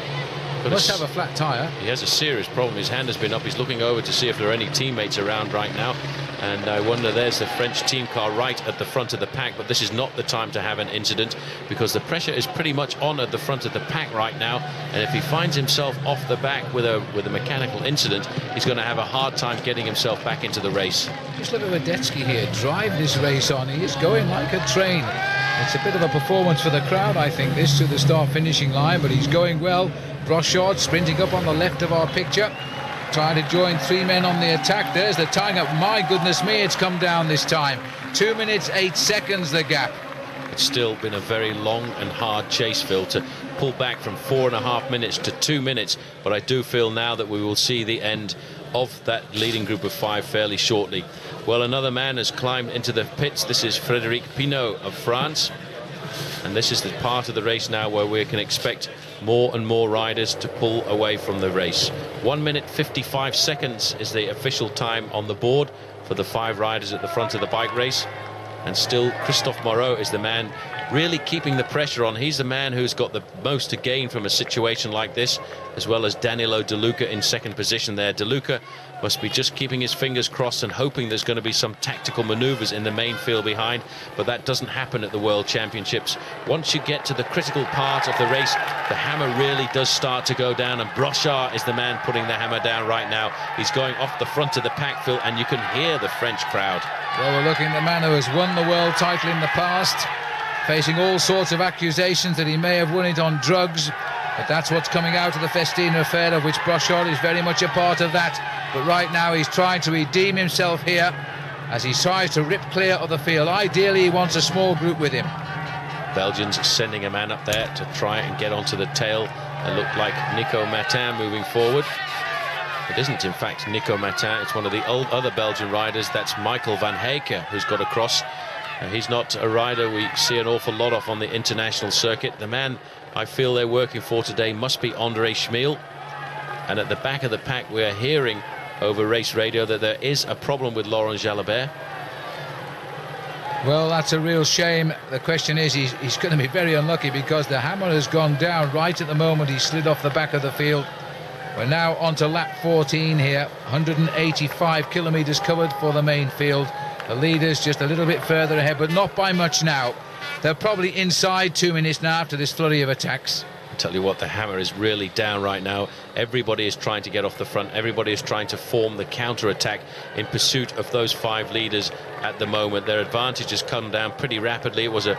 Must have a flat tyre. He has a serious problem. His hand has been up. He's looking over to see if there are any teammates around right now. And I wonder, there's the French team car right at the front of the pack, but this is not the time to have an incident because the pressure is pretty much on at the front of the pack right now, and if he finds himself off the back with a mechanical incident, he's going to have a hard time getting himself back into the race. Just look at Radetzky here, drive this race on. He is going like a train. It's a bit of a performance for the crowd, I think, this to the start finishing line, but he's going well. Brochard sprinting up on the left of our picture, trying to join 3 men on the attack. There's the tying up. My goodness me, it's come down this time. 2 minutes 8 seconds the gap. It's still been a very long and hard chase, Phil, to pull back from 4.5 minutes to 2 minutes, but I do feel now that we will see the end of that leading group of 5 fairly shortly. Well, another man has climbed into the pits. This is Frédéric Pinault of France, and this is the part of the race now where we can expect more and more riders to pull away from the race. 1 minute 55 seconds is the official time on the board for the 5 riders at the front of the bike race, and still Christophe Moreau is the man really keeping the pressure on. He's the man who's got the most to gain from a situation like this, as well as Danilo De Luca in second position there. De Luca must be just keeping his fingers crossed and hoping there's going to be some tactical maneuvers in the main field behind, but that doesn't happen at the World Championships. Once you get to the critical part of the race, the hammer really does start to go down, and Brochard is the man putting the hammer down right now. He's going off the front of the pack, Phil, and you can hear the French crowd. Well, we're looking at the man who has won the world title in the past, facing all sorts of accusations that he may have won it on drugs, but that's what's coming out of the Festina affair, of which Brochard is very much a part of that. But right now he's trying to redeem himself here as he tries to rip clear of the field. Ideally, he wants a small group with him. Belgians sending a man up there to try and get onto the tail. It looked like Nico Matin moving forward. It isn't, in fact, Nico Matin. It's one of the other Belgian riders. That's Michael van Heijken, who's got across. He's not a rider we see an awful lot of on the international circuit. The man I feel they're working for today must be André Schmeel. And at the back of the pack, we're hearing over race radio that there is a problem with Laurent Jalabert. Well, that's a real shame. The question is, he's going to be very unlucky, because the hammer has gone down right at the moment he slid off the back of the field. We're now on to lap 14 here, 185 kilometres covered for the main field. The leaders just a little bit further ahead, but not by much now. They're probably inside 2 minutes now after this flurry of attacks. Tell you what, the hammer is really down right now. Everybody is trying to get off the front. Everybody is trying to form the counter-attack in pursuit of those 5 leaders at the moment. Their advantage has come down pretty rapidly. It was at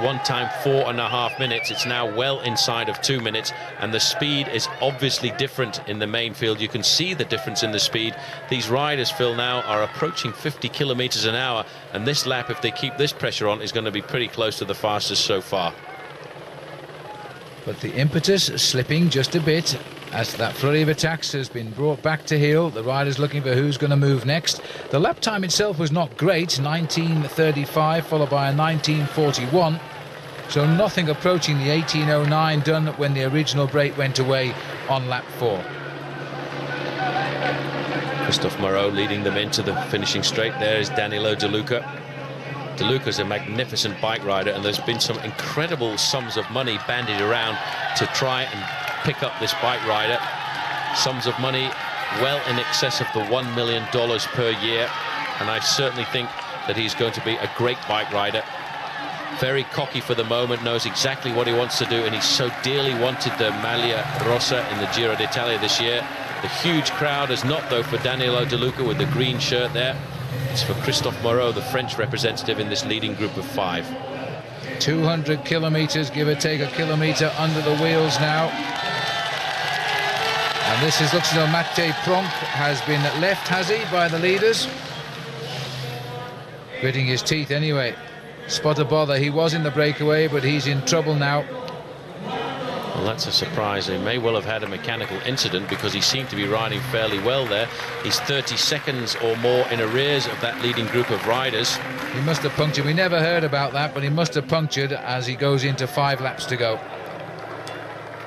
one time 4.5 minutes. It's now well inside of 2 minutes, and the speed is obviously different in the main field. You can see the difference in the speed. These riders, Phil, now are approaching 50 kilometers an hour, and this lap, if they keep this pressure on, is going to be pretty close to the fastest so far. But the impetus slipping just a bit as that flurry of attacks has been brought back to heel. The riders looking for who's going to move next. The lap time itself was not great, 19:35 followed by a 19:41, so nothing approaching the 18:09 done when the original break went away on lap 4. Christophe Moreau leading them into the finishing straight. There is Danilo De Luca. De Luca's a magnificent bike rider, and there's been some incredible sums of money bandied around to try and pick up this bike rider. Sums of money well in excess of the $1 million per year, and I certainly think that he's going to be a great bike rider. Very cocky for the moment, knows exactly what he wants to do, and he so dearly wanted the Maglia Rossa in the Giro d'Italia this year. The huge crowd is not, though, for Danilo De Luca with the green shirt there. It's for Christophe Moreau, the French representative in this leading group of 5. 200 kilometres, give or take a kilometre under the wheels now. And this is, looks as though Matej Pronk has been left, has he, by the leaders? Gritting his teeth anyway. Spot a bother, he was in the breakaway, but he's in trouble now. Well, that's a surprise. He may well have had a mechanical incident, because he seemed to be riding fairly well there. He's 30 seconds or more in arrears of that leading group of riders. He must have punctured. We never heard about that, but he must have punctured as he goes into 5 laps to go.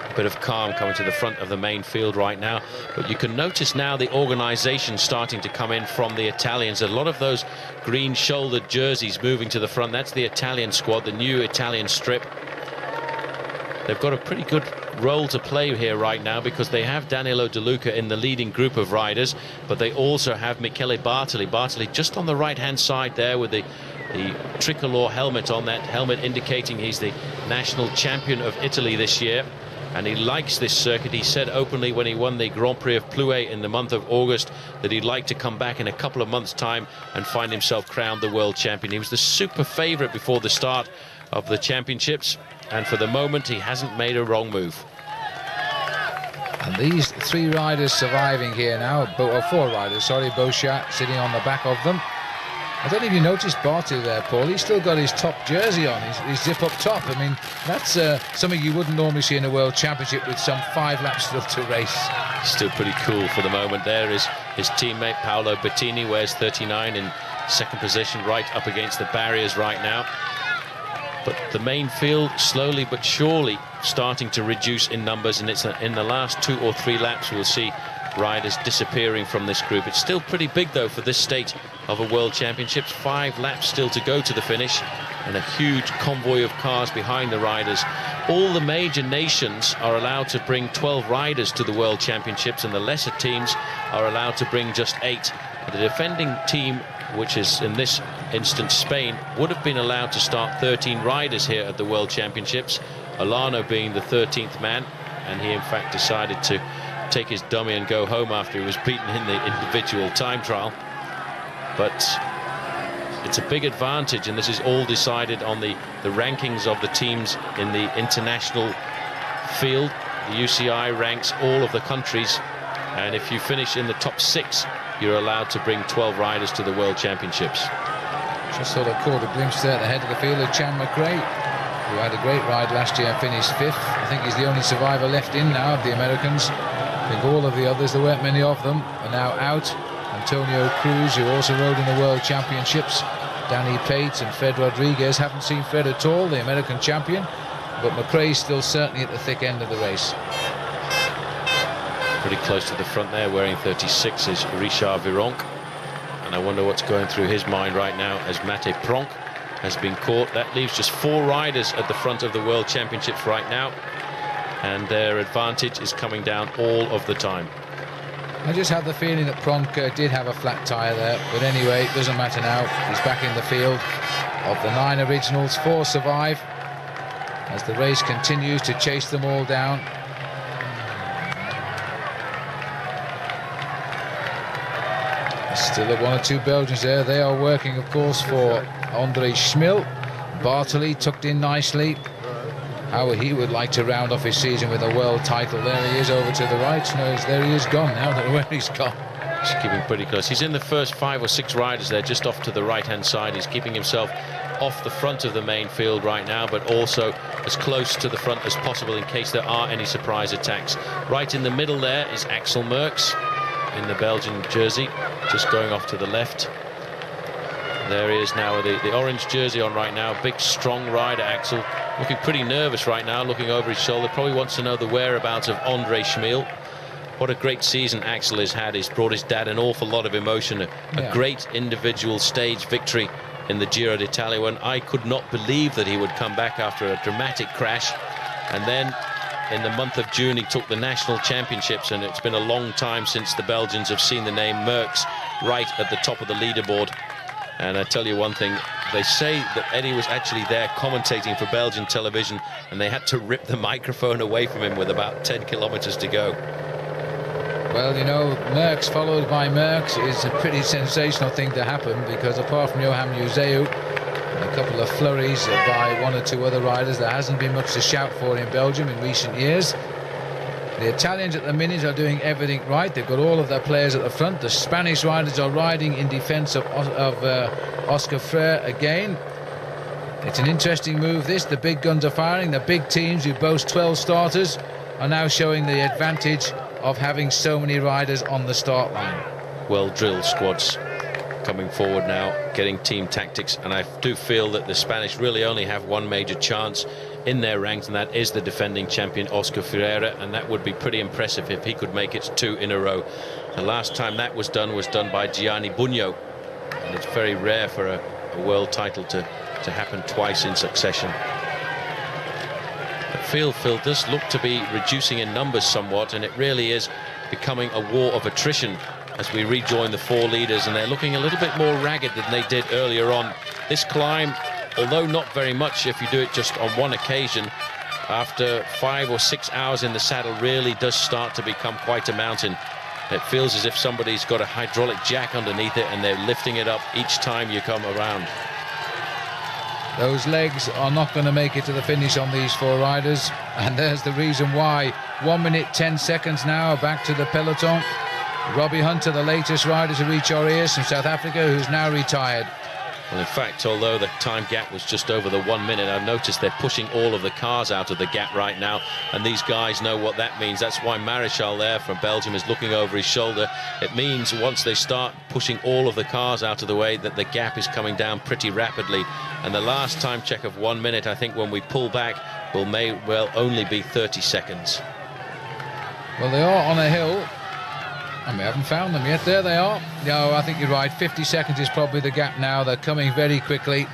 A bit of calm coming to the front of the main field right now, but you can notice now the organisation starting to come in from the Italians. A lot of those green-shouldered jerseys moving to the front. That's the Italian squad, the new Italian strip. They've got a pretty good role to play here right now, because they have Danilo De Luca in the leading group of riders, but they also have Michele Bartoli. Bartoli just on the right-hand side there with the tricolor helmet on, that helmet indicating he's the national champion of Italy this year. And he likes this circuit. He said openly when he won the Grand Prix of Plouay in the month of August that he'd like to come back in a couple of months' time and find himself crowned the world champion. He was the super favourite before the start of the championships, and for the moment he hasn't made a wrong move. And these 3 riders surviving here now, or 4 riders, sorry, Bochat sitting on the back of them. I don't know if you noticed Barty there, Paul. He's still got his top jersey on, his zip up top. I mean, that's something you wouldn't normally see in a World Championship with some 5 laps still to race. Still pretty cool for the moment. There is his teammate Paolo Bettini, wears 39 in second position, right up against the barriers right now. But the main field slowly but surely starting to reduce in numbers, and it's in the last 2 or 3 laps we'll see riders disappearing from this group. It's still pretty big though for this state of a World Championships. 5 laps still to go to the finish, and a huge convoy of cars behind the riders. All the major nations are allowed to bring 12 riders to the World Championships, and the lesser teams are allowed to bring just 8. The defending team, which is in this instance Spain, would have been allowed to start 13 riders here at the World Championships, Alano being the 13th man, and he in fact decided to take his dummy and go home after he was beaten in the individual time trial. But it's a big advantage, and this is all decided on the rankings of the teams in the international field. The UCI ranks all of the countries, and if you finish in the top 6, you're allowed to bring 12 riders to the World Championships. Just sort of caught a glimpse there at the head of the field of Chan McRae, who had a great ride last year and finished 5th. I think he's the only survivor left in now of the Americans. I think all of the others, there weren't many of them, are now out. Antonio Cruz, who also rode in the World Championships, Danny Pate and Fred Rodriguez. Haven't seen Fred at all, the American champion, but McRae's still certainly at the thick end of the race. Pretty close to the front there, wearing 36 is Richard Vironk, and I wonder what's going through his mind right now as Mate Pronk has been caught. That leaves just 4 riders at the front of the World Championships right now, and their advantage is coming down all of the time. I just had the feeling that Pronk did have a flat tyre there, but anyway, it doesn't matter now. He's back in the field. Of the 9 originals, 4 survive as the race continues to chase them all down. Still at 1 or 2 Belgians there. They are working, of course, for André Schmil. Bartoli tucked in nicely. How he would like to round off his season with a world title. There he is over to the right. No, there he is gone now. I don't know where he's gone. He's keeping pretty close. He's in the first 5 or 6 riders there, just off to the right-hand side. He's keeping himself off the front of the main field right now, but also as close to the front as possible in case there are any surprise attacks. Right in the middle there is Axel Merckx in the Belgian jersey, just going off to the left. There he is now with the orange jersey on right now. Big, strong rider, Axel. Looking pretty nervous right now, looking over his shoulder. Probably wants to know the whereabouts of André Schmil. What a great season Axel has had. He's brought his dad an awful lot of emotion. A great individual stage victory in the Giro d'Italia, when I could not believe that he would come back after a dramatic crash. And then in the month of June, he took the national championships, and it's been a long time since the Belgians have seen the name Merckx right at the top of the leaderboard. And I tell you one thing, they say that Eddie was actually there commentating for Belgian television, and they had to rip the microphone away from him with about 10 kilometers to go. Well, you know, Merckx followed by Merckx is a pretty sensational thing to happen, because apart from Johan Museeuw and a couple of flurries by 1 or 2 other riders, there hasn't been much to shout for in Belgium in recent years. The Italians at the minute are doing everything right. They've got all of their players at the front. The Spanish riders are riding in defence of Oscar Freire again. It's an interesting move, this. The big guns are firing. The big teams who boast 12 starters are now showing the advantage of having so many riders on the start line. Well-drilled squads coming forward now, getting team tactics, and I do feel that the Spanish really only have one major chance in their ranks, and that is the defending champion Oscar Freire, and that would be pretty impressive if he could make it 2 in a row. The last time that was done by Gianni Bugno, and it's very rare for a world title to happen twice in succession. The field, Phil, does look to be reducing in numbers somewhat, and it really is becoming a war of attrition as we rejoin the 4 leaders, and they're looking a little bit more ragged than they did earlier on. This climb, although not very much if you do it just on one occasion, after 5 or 6 hours in the saddle, really does start to become quite a mountain. It feels as if somebody's got a hydraulic jack underneath it and they're lifting it up each time you come around. Those legs are not going to make it to the finish on these 4 riders, and there's the reason why. 1 minute 10 seconds now back to the peloton. Robbie Hunter, the latest rider to reach Aureus from South Africa, who's now retired. Well, in fact, although the time gap was just over the 1 minute, I've noticed they're pushing all of the cars out of the gap right now, and these guys know what that means. That's why Marichal there from Belgium is looking over his shoulder. It means once they start pushing all of the cars out of the way, that the gap is coming down pretty rapidly. And the last time check of 1 minute, I think when we pull back, may well only be 30 seconds. Well, they are on a hill, and we haven't found them yet. There they are. No, I think you're right. 50 seconds is probably the gap now. They're coming very quickly.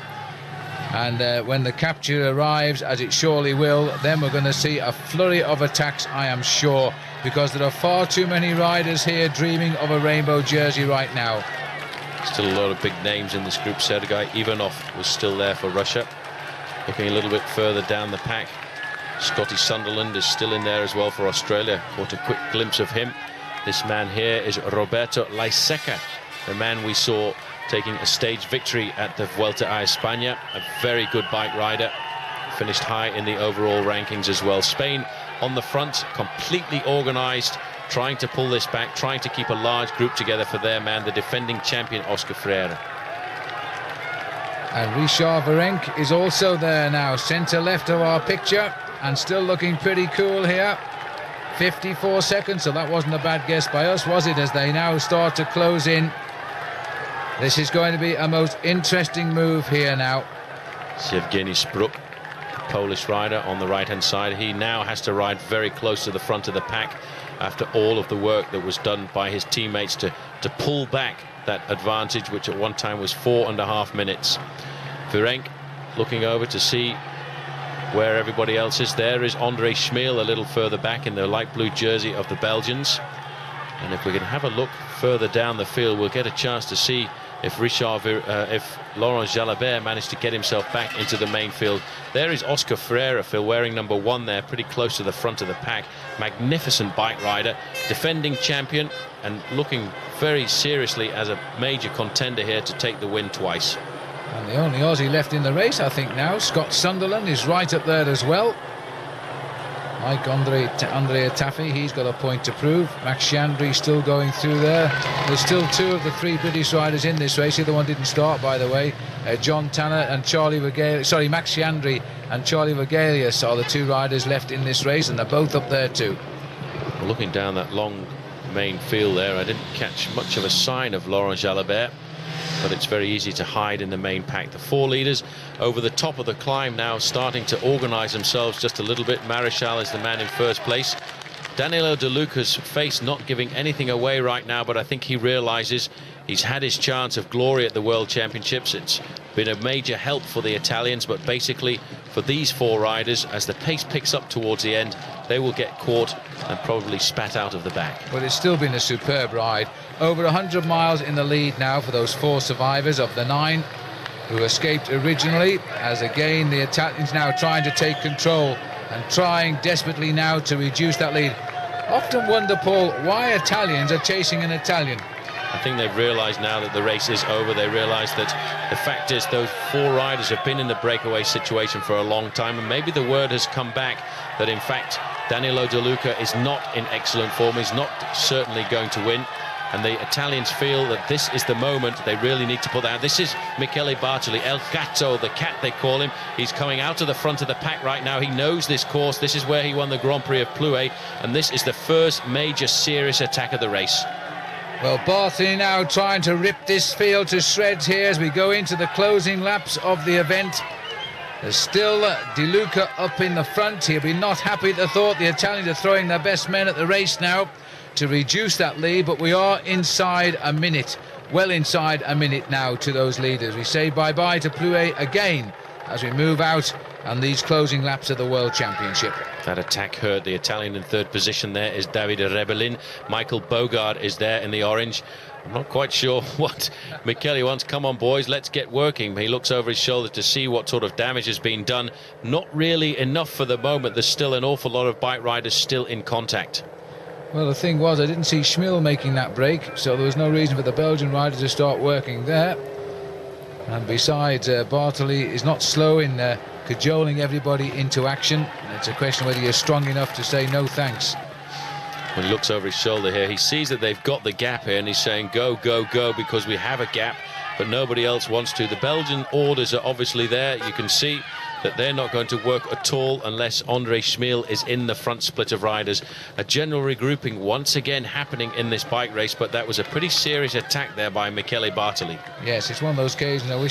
And when the capture arrives, as it surely will, then we're going to see a flurry of attacks, I am sure, because there are far too many riders here dreaming of a rainbow jersey right now. Still a lot of big names in this group. Sergei Ivanov was still there for Russia. Looking a little bit further down the pack, Scotty Sunderland is still in there as well for Australia. Caught a quick glimpse of him. This man here is Roberto Laiseca, the man we saw taking a stage victory at the Vuelta a España. A very good bike rider, finished high in the overall rankings as well. Spain on the front, completely organized, trying to pull this back, trying to keep a large group together for their man, the defending champion Oscar Freire. And Richard Virenque is also there now, centre left of our picture, and still looking pretty cool here. 54 seconds, so that wasn't a bad guess by us, was it, as they now start to close in. This is going to be a most interesting move here now. Yevgeny Spruk, Polish rider on the right-hand side. He now has to ride very close to the front of the pack after all of the work that was done by his teammates to pull back that advantage, which at one time was 4.5 minutes. Virenque looking over to see where everybody else is. There is Andre Schmeel a little further back in the light blue jersey of the Belgians. And if we can have a look further down the field, we'll get a chance to see if Laurent Jalabert managed to get himself back into the main field. There is Oscar Freire, Phil, wearing number 1 there, pretty close to the front of the pack. Magnificent bike rider, defending champion, and looking very seriously as a major contender here to take the win twice. And the only Aussie left in the race, I think now, Scott Sunderland, is right up there as well. Like Andre Taffy, he's got a point to prove. Max Chandry still going through there. There's still 2 of the 3 British riders in this race. The other one didn't start, by the way. John Tanner and Charlie Vergalius, sorry, Max Chandry and Charlie Vergalius are the 2 riders left in this race, and they're both up there too. Well, looking down that long main field there, I didn't catch much of a sign of Laurent Jalabert, but it's very easy to hide in the main pack. The 4 leaders over the top of the climb now starting to organize themselves just a little bit. Marichal is the man in first place. Danilo De Luca's face not giving anything away right now, but I think he realizes he's had his chance of glory at the World Championships. It's been a major help for the Italians, but basically for these 4 riders, as the pace picks up towards the end, they will get caught and probably spat out of the back. But it's still been a superb ride. Over 100 miles in the lead now for those 4 survivors of the 9 who escaped originally, as again the Italians now trying to take control and trying desperately now to reduce that lead. Often wonder, Paul, why Italians are chasing an Italian. I think they've realized now that the race is over. They realize that the fact is those 4 riders have been in the breakaway situation for a long time, and maybe the word has come back that in fact Danilo De Luca is not in excellent form. He's not certainly going to win, and the Italians feel that this is the moment they really need to put that out. This is Michele Bartoli, El Gatto, the cat they call him. He's coming out of the front of the pack right now. He knows this course. This is where he won the Grand Prix of Plouay, and this is the first major serious attack of the race. Well, Bartoli now trying to rip this field to shreds here as we go into the closing laps of the event. There's still De Luca up in the front. He'll be not happy at the thought the Italians are throwing their best men at the race now to reduce that lead, but we are inside a minute, well inside a minute now to those leaders. We say bye-bye to Plouay again as we move out on these closing laps of the World Championship. That attack hurt. The Italian in third position there is Davide Rebellin. Michael Bogard is there in the orange. I'm not quite sure what Michele wants. Come on, boys, let's get working. He looks over his shoulder to see what sort of damage has been done. Not really enough for the moment. There's still an awful lot of bike riders still in contact. Well, the thing was, I didn't see Schmil making that break, so there was no reason for the Belgian rider to start working there. And besides, Bartoli is not slow in cajoling everybody into action. And it's a question whether you're strong enough to say no thanks. When he looks over his shoulder here, he sees that they've got the gap here, and he's saying go, go, go, because we have a gap, but nobody else wants to. The Belgian orders are obviously there. You can see that they're not going to work at all unless Andre Schmil is in the front split of riders. A general regrouping once again happening in this bike race, but that was a pretty serious attack there by Michele Bartoli. Yes, it's one of those occasions I wish